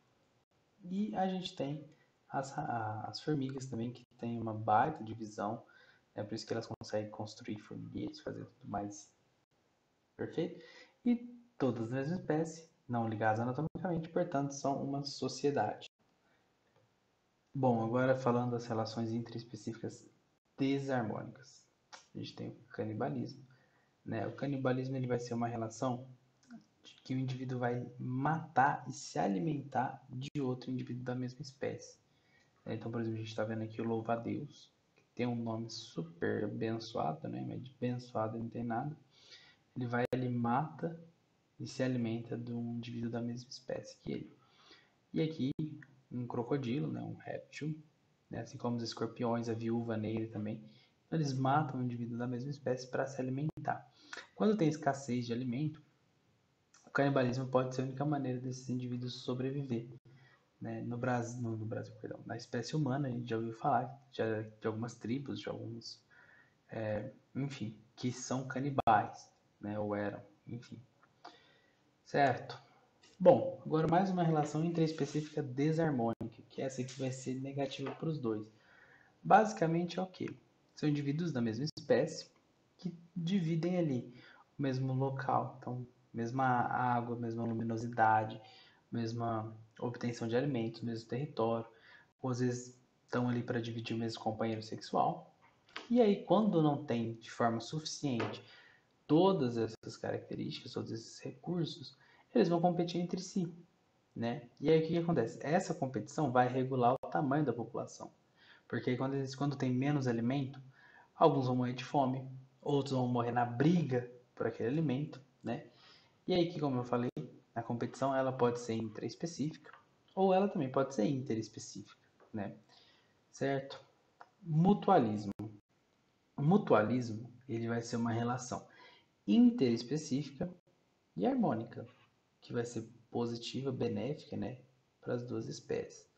E a gente tem as formigas também, que tem uma baita divisão, né? Por isso que elas conseguem construir formigueiros, fazer tudo mais perfeito. E todas as espécies, não ligadas anatomicamente, portanto, são uma sociedade. Bom, agora falando das relações intraespecíficas desarmônicas. A gente tem o canibalismo, né? O canibalismo ele vai ser uma relação de que o indivíduo vai matar e se alimentar de outro indivíduo da mesma espécie. Então, por exemplo, a gente está vendo aqui o louva-a-Deus, que tem um nome super abençoado, né? Mas de abençoado não tem nada. Ele mata e se alimenta de um indivíduo da mesma espécie que ele. E aqui um crocodilo, né, um réptil, né, assim como os escorpiões, a viúva negra também, eles matam o indivíduo da mesma espécie para se alimentar. Quando tem escassez de alimento, o canibalismo pode ser a única maneira desses indivíduos sobreviver. Né? No Brasil, perdão, na espécie humana, a gente já ouviu falar de algumas tribos, de alguns, enfim, que são canibais, né? Ou eram, enfim. Certo? Bom, agora mais uma relação interespecífica desarmônica, que é essa que vai ser negativa para os dois. Basicamente é o quê? São indivíduos da mesma espécie que dividem ali o mesmo local. Então, mesma água, mesma luminosidade, mesma obtenção de alimentos, mesmo território. Ou às vezes estão ali para dividir o mesmo companheiro sexual. E aí, quando não tem de forma suficiente todas essas características, todos esses recursos, eles vão competir entre si, né? E aí o que acontece? Essa competição vai regular o tamanho da população. Porque aí quando tem menos alimento, alguns vão morrer de fome, outros vão morrer na briga por aquele alimento, né? E aí que, como eu falei, a competição ela pode ser intraespecífica ou ela também pode ser interespecífica, né? Certo? Mutualismo. O mutualismo, ele vai ser uma relação interespecífica e harmônica, que vai ser positiva, benéfica, né, para as duas espécies.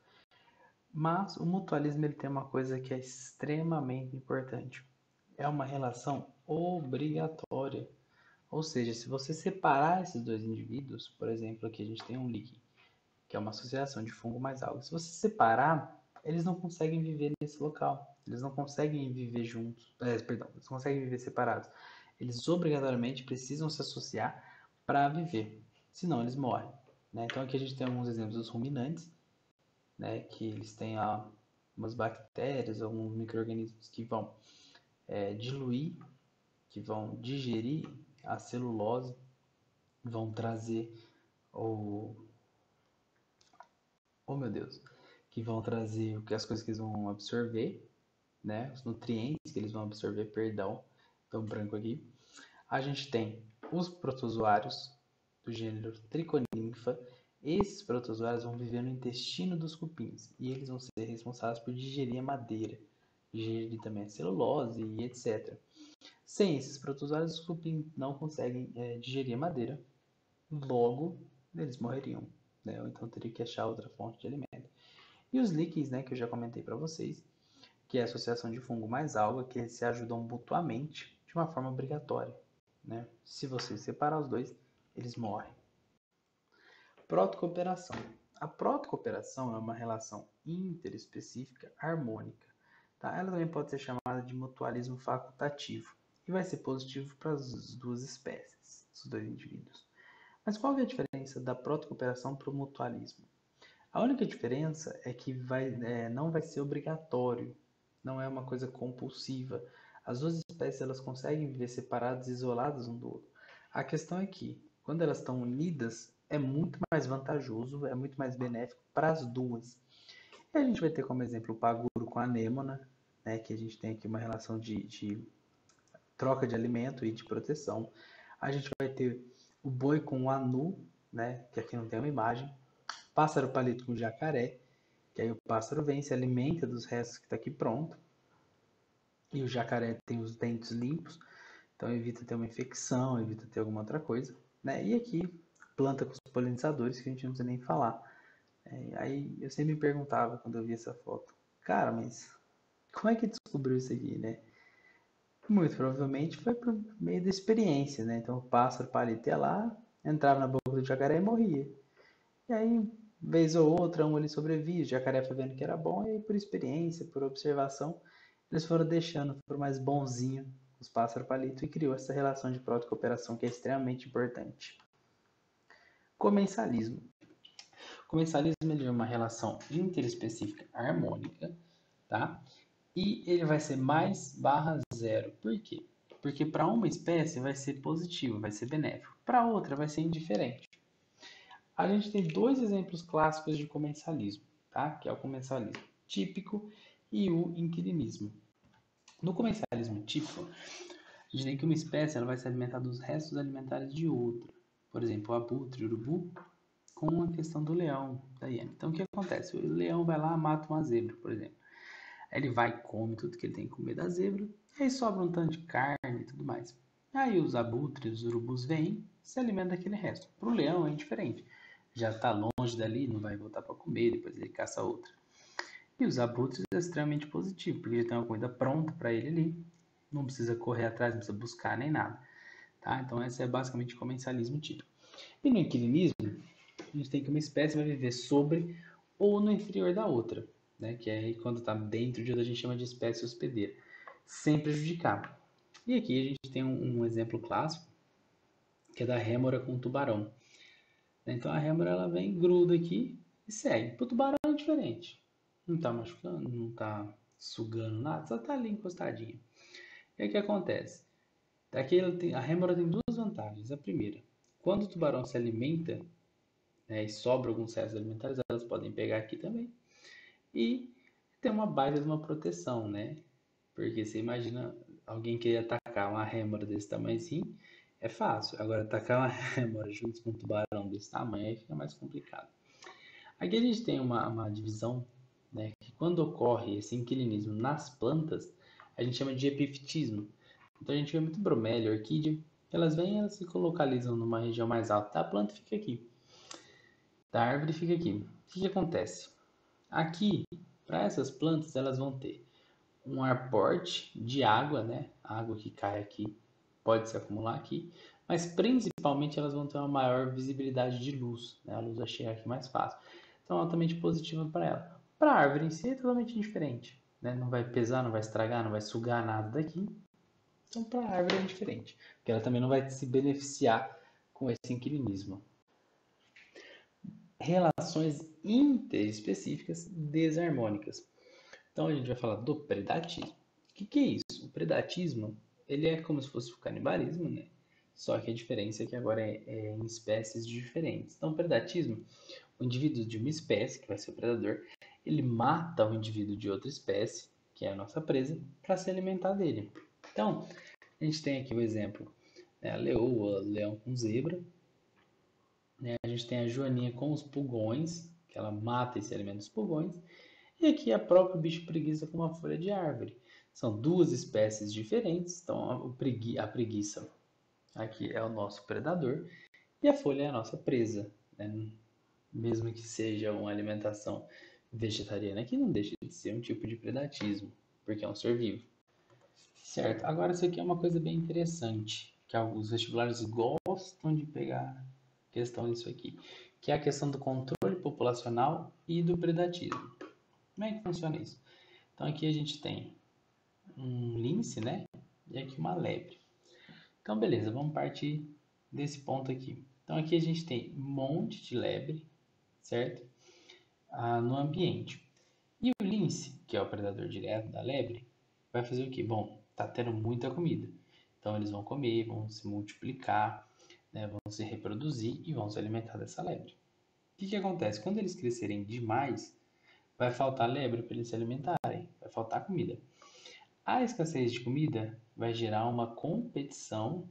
Mas o mutualismo ele tem uma coisa que é extremamente importante. É uma relação obrigatória. Ou seja, se você separar esses dois indivíduos, por exemplo, aqui a gente tem um líquen, que é uma associação de fungo mais alga. Se você separar, eles não conseguem viver nesse local. Eles não conseguem viver juntos. Perdão, eles conseguem viver separados. Eles obrigatoriamente precisam se associar para viver. Senão eles morrem. Né? Então aqui a gente tem alguns exemplos dos ruminantes, né? Que eles têm umas bactérias, alguns micro-organismos que vão diluir, que vão digerir a celulose, vão trazer o oh meu Deus, que vão trazer as coisas que eles vão absorver, né? Os nutrientes que eles vão absorver, perdão, então branco aqui. A gente tem os protozoários do gênero Triconinfa. Esses protozoários vão viver no intestino dos cupins e eles vão ser responsáveis por digerir a madeira, digerir também a celulose e etc. Sem esses protozoários, os cupins não conseguem digerir a madeira, logo eles morreriam, né? Ou então teria que achar outra fonte de alimento. E os líquens, né, que eu já comentei para vocês, que é a associação de fungo mais alga, que eles se ajudam mutuamente de uma forma obrigatória, né? Se você separar os dois, eles morrem. Protocooperação. A protocooperação é uma relação interespecífica harmônica. Tá? Ela também pode ser chamada de mutualismo facultativo e vai ser positivo para as duas espécies, os dois indivíduos. Mas qual é a diferença da protocooperação para o mutualismo? A única diferença é que não vai ser obrigatório, não é uma coisa compulsiva. As duas espécies elas conseguem viver separadas e isoladas um do outro. A questão é que, quando elas estão unidas, é muito mais vantajoso, é muito mais benéfico para as duas. E a gente vai ter como exemplo o paguro com a anêmona, né, que a gente tem aqui uma relação de troca de alimento e de proteção. A gente vai ter o boi com o anu, né, que aqui não tem uma imagem. Pássaro palito com jacaré, que aí o pássaro vem, se alimenta dos restos que está aqui pronto. E o jacaré tem os dentes limpos, então evita ter uma infecção, evita ter alguma outra coisa. Né? E aqui, planta com os polinizadores, que a gente não precisa nem falar. Aí eu sempre me perguntava quando eu vi essa foto, cara, mas como é que descobriu isso aqui, né? Muito provavelmente foi por meio da experiência, né? Então o pássaro palito ia lá, entrava na boca do jacaré e morria. E aí, vez ou outra, um ali sobrevia, o jacaré foi vendo que era bom, e aí, por experiência, por observação, eles foram deixando, foram mais bonzinho os pássaros palito e criou essa relação de proto-cooperação que é extremamente importante. Comensalismo. O comensalismo é uma relação interespecífica harmônica, tá? E ele vai ser mais barra zero. Por quê? Porque para uma espécie vai ser positivo, vai ser benéfico. Para outra vai ser indiferente. A gente tem dois exemplos clássicos de comensalismo, tá? Que é o comensalismo típico e o inquilinismo. No comensalismo típico, a gente tem que uma espécie ela vai se alimentar dos restos alimentares de outra. Por exemplo, o abutre, o urubu, com a questão do leão, Daiane. Então, o que acontece? O leão vai lá, mata uma zebra, por exemplo. Aí ele vai e come tudo que ele tem que comer da zebra, e aí sobra um tanto de carne e tudo mais. Aí os abutres, os urubus vêm, se alimentam daquele resto. Para o leão é diferente. Já está longe dali, não vai voltar para comer, depois ele caça outra. E os abutres é extremamente positivo, porque já tem uma comida pronta para ele ali, não precisa correr atrás, não precisa buscar nem nada. Tá? Então esse é basicamente o comensalismo típico. E no equilinismo, a gente tem que uma espécie vai viver sobre ou no inferior da outra, né? Que é quando está dentro de outra a gente chama de espécie hospedeira, sem prejudicar. E aqui a gente tem um exemplo clássico, que é da rêmora com o tubarão. Então a rêmora ela vem, gruda aqui e segue. Para o tubarão é diferente. Não está machucando, não está sugando nada, só está ali encostadinha. E aí o que acontece? A rêmora tem duas vantagens. A primeira, quando o tubarão se alimenta, né, e sobra alguns restos alimentares, elas podem pegar aqui também. E tem uma baita de uma proteção, né? Porque você imagina alguém querer atacar uma rêmora desse tamanho assim, é fácil. Agora, atacar uma rêmora junto com um tubarão desse tamanho aí fica mais complicado. Aqui a gente tem uma divisão, né, que quando ocorre esse inquilinismo nas plantas, a gente chama de epifitismo. Então a gente vê muito bromélia, orquídea, elas vêm e elas se localizam numa região mais alta da planta, fica aqui. Da árvore fica aqui. O que acontece? Aqui, para essas plantas, elas vão ter um aporte de água, né? A água que cai aqui pode se acumular aqui, mas principalmente elas vão ter uma maior visibilidade de luz, né? A luz vai chegar aqui mais fácil. Então, altamente positiva para ela. Para a árvore em si é totalmente diferente, né? Não vai pesar, não vai estragar, não vai sugar nada daqui. Então, para a árvore é diferente, porque ela também não vai se beneficiar com esse inquilinismo. Relações interespecíficas desarmônicas. Então a gente vai falar do predatismo. O que é isso? O predatismo ele é como se fosse o canibalismo, né? Só que a diferença é que agora é em espécies diferentes. Então, o predatismo, o indivíduo de uma espécie, que vai ser o predador, ele mata o indivíduo de outra espécie, que é a nossa presa, para se alimentar dele. Então, a gente tem aqui o exemplo, né? A leoa, leão com zebra, né? A gente tem a joaninha com os pulgões, que ela mata e se alimenta dos pulgões, e aqui a própria bicho preguiça com uma folha de árvore. São duas espécies diferentes, então a preguiça aqui é o nosso predador e a folha é a nossa presa, né? Mesmo que seja uma alimentação vegetariana, que não deixa de ser um tipo de predatismo, porque é um ser vivo. Certo, agora isso aqui é uma coisa bem interessante, que os vestibulares gostam de pegar questão disso aqui, que é a questão do controle populacional e do predatismo. Como é que funciona isso? Então aqui a gente tem um lince, né? E aqui uma lebre. Então beleza, vamos partir desse ponto aqui. Então aqui a gente tem um monte de lebre, certo? No ambiente. E o lince, que é o predador direto da lebre, vai fazer o quê? Bom, tá tendo muita comida. Então eles vão comer, vão se multiplicar, né? Vão se reproduzir e vão se alimentar dessa lebre. O que acontece? Quando eles crescerem demais, vai faltar lebre para eles se alimentarem, vai faltar comida. A escassez de comida vai gerar uma competição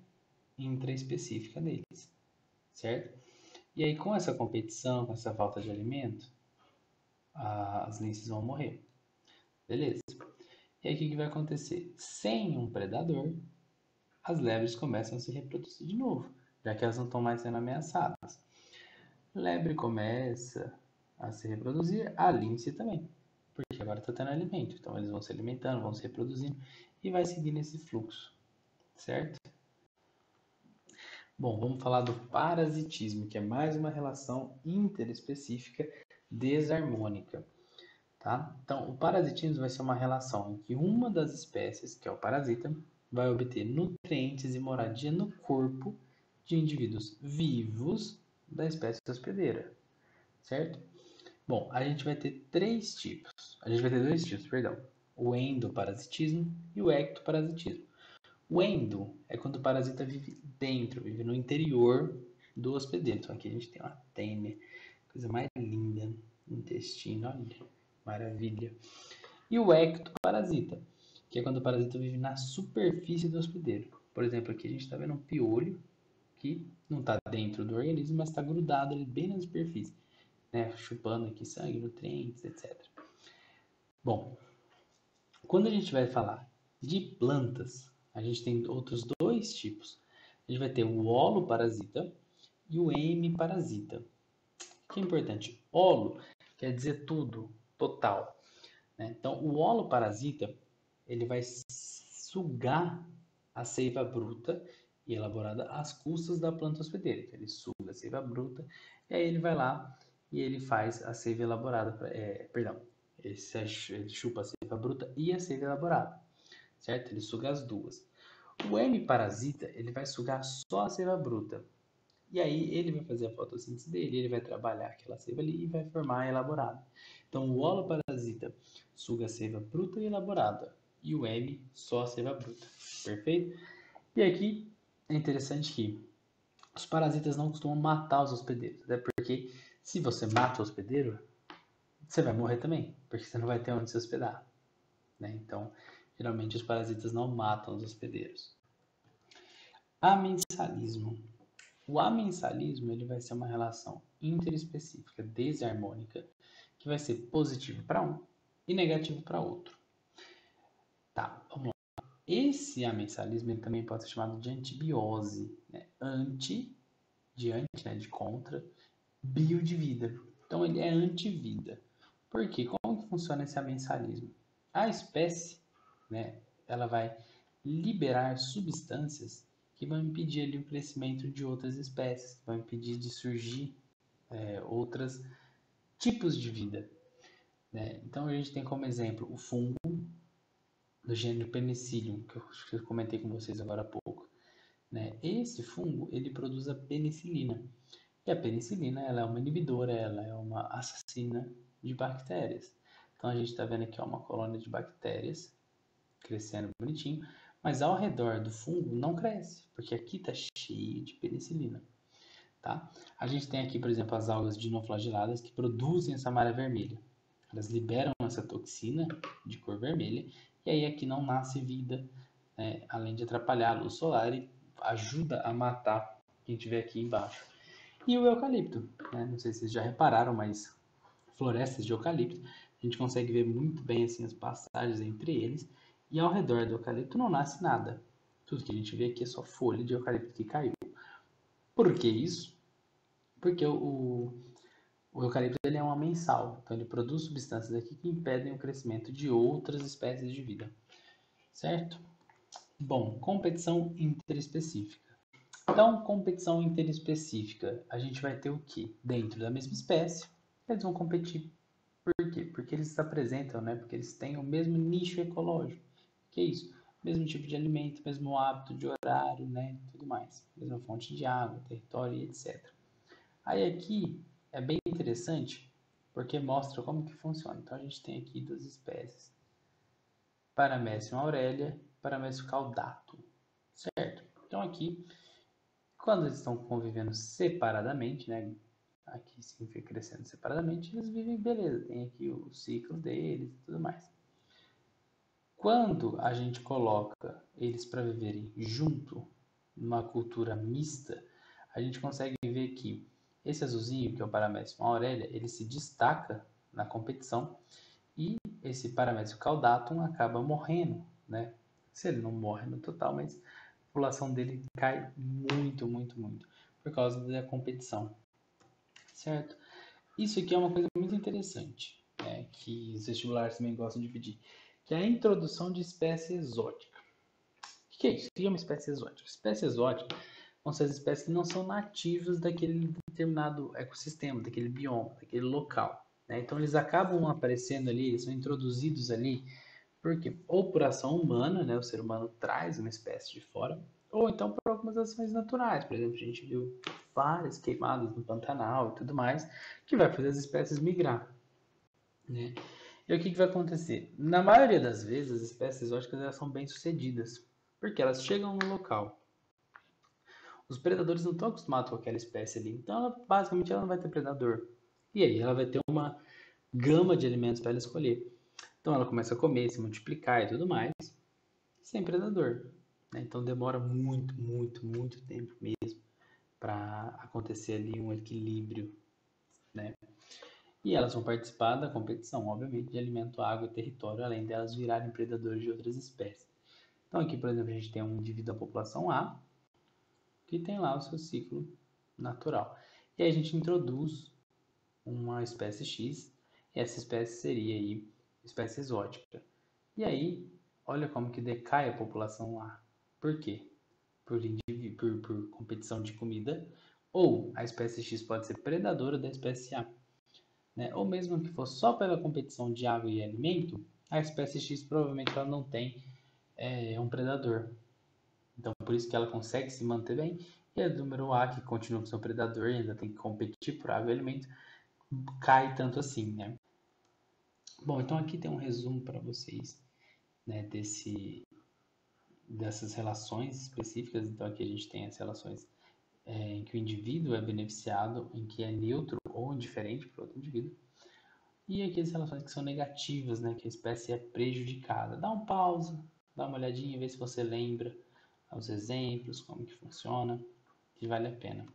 intraespecífica deles, certo? E aí, com essa competição, com essa falta de alimento, as linces vão morrer. Beleza. E aí, o que vai acontecer? Sem um predador, as lebres começam a se reproduzir de novo, já que elas não estão mais sendo ameaçadas. Lebre começa a se reproduzir, a lince também, porque agora está tendo alimento. Então eles vão se alimentando, vão se reproduzindo e vai seguindo esse fluxo, certo? Bom, vamos falar do parasitismo, que é mais uma relação interespecífica desarmônica, tá? Então, o parasitismo vai ser uma relação em que uma das espécies, que é o parasita, vai obter nutrientes e moradia no corpo de indivíduos vivos da espécie hospedeira, certo? Bom, a gente vai ter três tipos. A gente vai ter dois tipos, perdão. O endoparasitismo e o ectoparasitismo. O endo é quando o parasita vive dentro, vive no interior do hospedeiro. Então aqui a gente tem uma tênia, coisa mais linda, intestino, olha, maravilha. E o ectoparasita, que é quando o parasita vive na superfície do hospedeiro. Por exemplo, aqui a gente está vendo um piolho que não está dentro do organismo, mas está grudado ali bem na superfície, né? Chupando aqui sangue, nutrientes, etc. Bom, quando a gente vai falar de plantas, a gente tem outros dois tipos. A gente vai ter o holoparasita e o hemiparasita. O que é importante? Holo quer dizer tudo, total, né? Então, o holoparasita, ele vai sugar a seiva bruta e elaborada às custas da planta hospedeira. Então, ele suga a seiva bruta e aí ele vai lá e ele faz a seiva elaborada, ele chupa a seiva bruta e a seiva elaborada, certo? Ele suga as duas. O hemiparasita, ele vai sugar só a seiva bruta. E aí ele vai fazer a fotossíntese dele, ele vai trabalhar aquela seiva ali e vai formar a elaborada. Então o holoparasita suga a seiva bruta e elaborada. E o heme só a seiva bruta. Perfeito? E aqui é interessante que os parasitas não costumam matar os hospedeiros. Até porque se você mata o hospedeiro, você vai morrer também. Porque você não vai ter onde se hospedar, né? Então, geralmente os parasitas não matam os hospedeiros. Amensalismo. O amensalismo ele vai ser uma relação interespecífica desarmônica que vai ser positivo para um e negativo para outro. Tá, vamos lá. Esse amensalismo ele também pode ser chamado de antibiose, né? Anti, né? De contra, bio de vida. Então ele é antivida. Por quê? Como que funciona esse amensalismo? A espécie, né? Ela vai liberar substâncias que vão impedir ali o crescimento de outras espécies, que vão impedir de surgir outros tipos de vida, né? Então a gente tem como exemplo o fungo do gênero Penicillium, que eu comentei com vocês agora há pouco, né? Esse fungo ele produz a penicilina. E a penicilina ela é uma inibidora, ela é uma assassina de bactérias. Então a gente está vendo aqui uma colônia de bactérias crescendo bonitinho, mas ao redor do fungo não cresce, porque aqui está cheio de penicilina. Tá? A gente tem aqui, por exemplo, as algas dinoflageladas que produzem essa malha vermelha. Elas liberam essa toxina de cor vermelha e aí aqui não nasce vida, né? Além de atrapalhar a luz solar e ajuda a matar quem estiver aqui embaixo. E o eucalipto, né? Não sei se vocês já repararam, mas florestas de eucalipto, a gente consegue ver muito bem assim, as passagens entre eles e ao redor do eucalipto não nasce nada. Tudo que a gente vê aqui é só folha de eucalipto que caiu. Por que isso? Porque o eucalipto ele é um amensal, então ele produz substâncias aqui que impedem o crescimento de outras espécies de vida, certo? Bom, competição interespecífica. Então, competição interespecífica, a gente vai ter o que? Dentro da mesma espécie, eles vão competir. Por quê? Porque eles se apresentam, né? Porque eles têm o mesmo nicho ecológico. Que é isso? Mesmo tipo de alimento, mesmo hábito de horário, né? Tudo mais. Mesma fonte de água, território e etc. Aí aqui é bem interessante porque mostra como que funciona. Então a gente tem aqui duas espécies. Paramecium aurelia e Paramecium caudatum. Certo? Então aqui, quando eles estão convivendo separadamente, né? Aqui significa crescendo separadamente, eles vivem beleza. Tem aqui o ciclo deles e tudo mais. Quando a gente coloca eles para viverem junto, numa cultura mista, a gente consegue ver que esse azulzinho, que é o Paramecium aurelia, ele se destaca na competição e esse Paramecium caudatum acaba morrendo, né? Se ele não morre no total, mas a população dele cai muito, muito, muito por causa da competição, certo? Isso aqui é uma coisa muito interessante, né, que os vestibulares também gostam de pedir, que é a introdução de espécie exótica. O que é isso? O que é uma espécie exótica? Espécie exótica vão ser as espécies que não são nativas daquele determinado ecossistema, daquele bioma, daquele local, né? Então eles acabam aparecendo ali, eles são introduzidos ali, porque ou por ação humana, né, o ser humano traz uma espécie de fora, ou então por algumas ações naturais. Por exemplo, a gente viu várias queimadas no Pantanal e tudo mais, que vai fazer as espécies migrar, né? E o que vai acontecer? Na maioria das vezes, as espécies exóticas elas são bem sucedidas, porque elas chegam no local. Os predadores não estão acostumados com aquela espécie ali, então basicamente ela não vai ter predador. E aí ela vai ter uma gama de alimentos para ela escolher. Então ela começa a comer, se multiplicar e tudo mais, sem predador, né? Então demora muito, muito, muito tempo mesmo para acontecer ali um equilíbrio, né? E elas vão participar da competição, obviamente, de alimento, água e território, além delas virarem predadores de outras espécies. Então aqui, por exemplo, a gente tem um indivíduo da população A, que tem lá o seu ciclo natural. E aí a gente introduz uma espécie X, e essa espécie seria aí espécie exótica. E aí, olha como que decai a população A. Por quê? Por competição de comida, ou a espécie X pode ser predadora da espécie A, né? Ou mesmo que for só pela competição de água e alimento, a espécie X provavelmente ela não tem um predador. Então, por isso que ela consegue se manter bem. E a número A, que continua com seu predador e ainda tem que competir por água e alimento, cai tanto assim, né? Bom, então aqui tem um resumo para vocês, né, dessas relações específicas. Então aqui a gente tem as relações em que o indivíduo é beneficiado, em que é neutro ou indiferente para outro indivíduo. E aqui as relações que são negativas, né, que a espécie é prejudicada. Dá um pausa, dá uma olhadinha, vê se você lembra os exemplos, como que funciona, que vale a pena.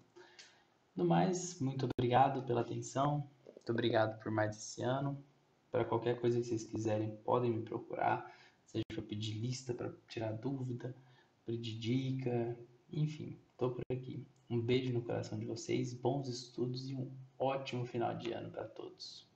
No mais, muito obrigado pela atenção, muito obrigado por mais esse ano. Para qualquer coisa que vocês quiserem, podem me procurar, seja para pedir lista, para tirar dúvida, pedir dica, enfim, estou por aqui. Um beijo no coração de vocês, bons estudos e um ótimo final de ano para todos.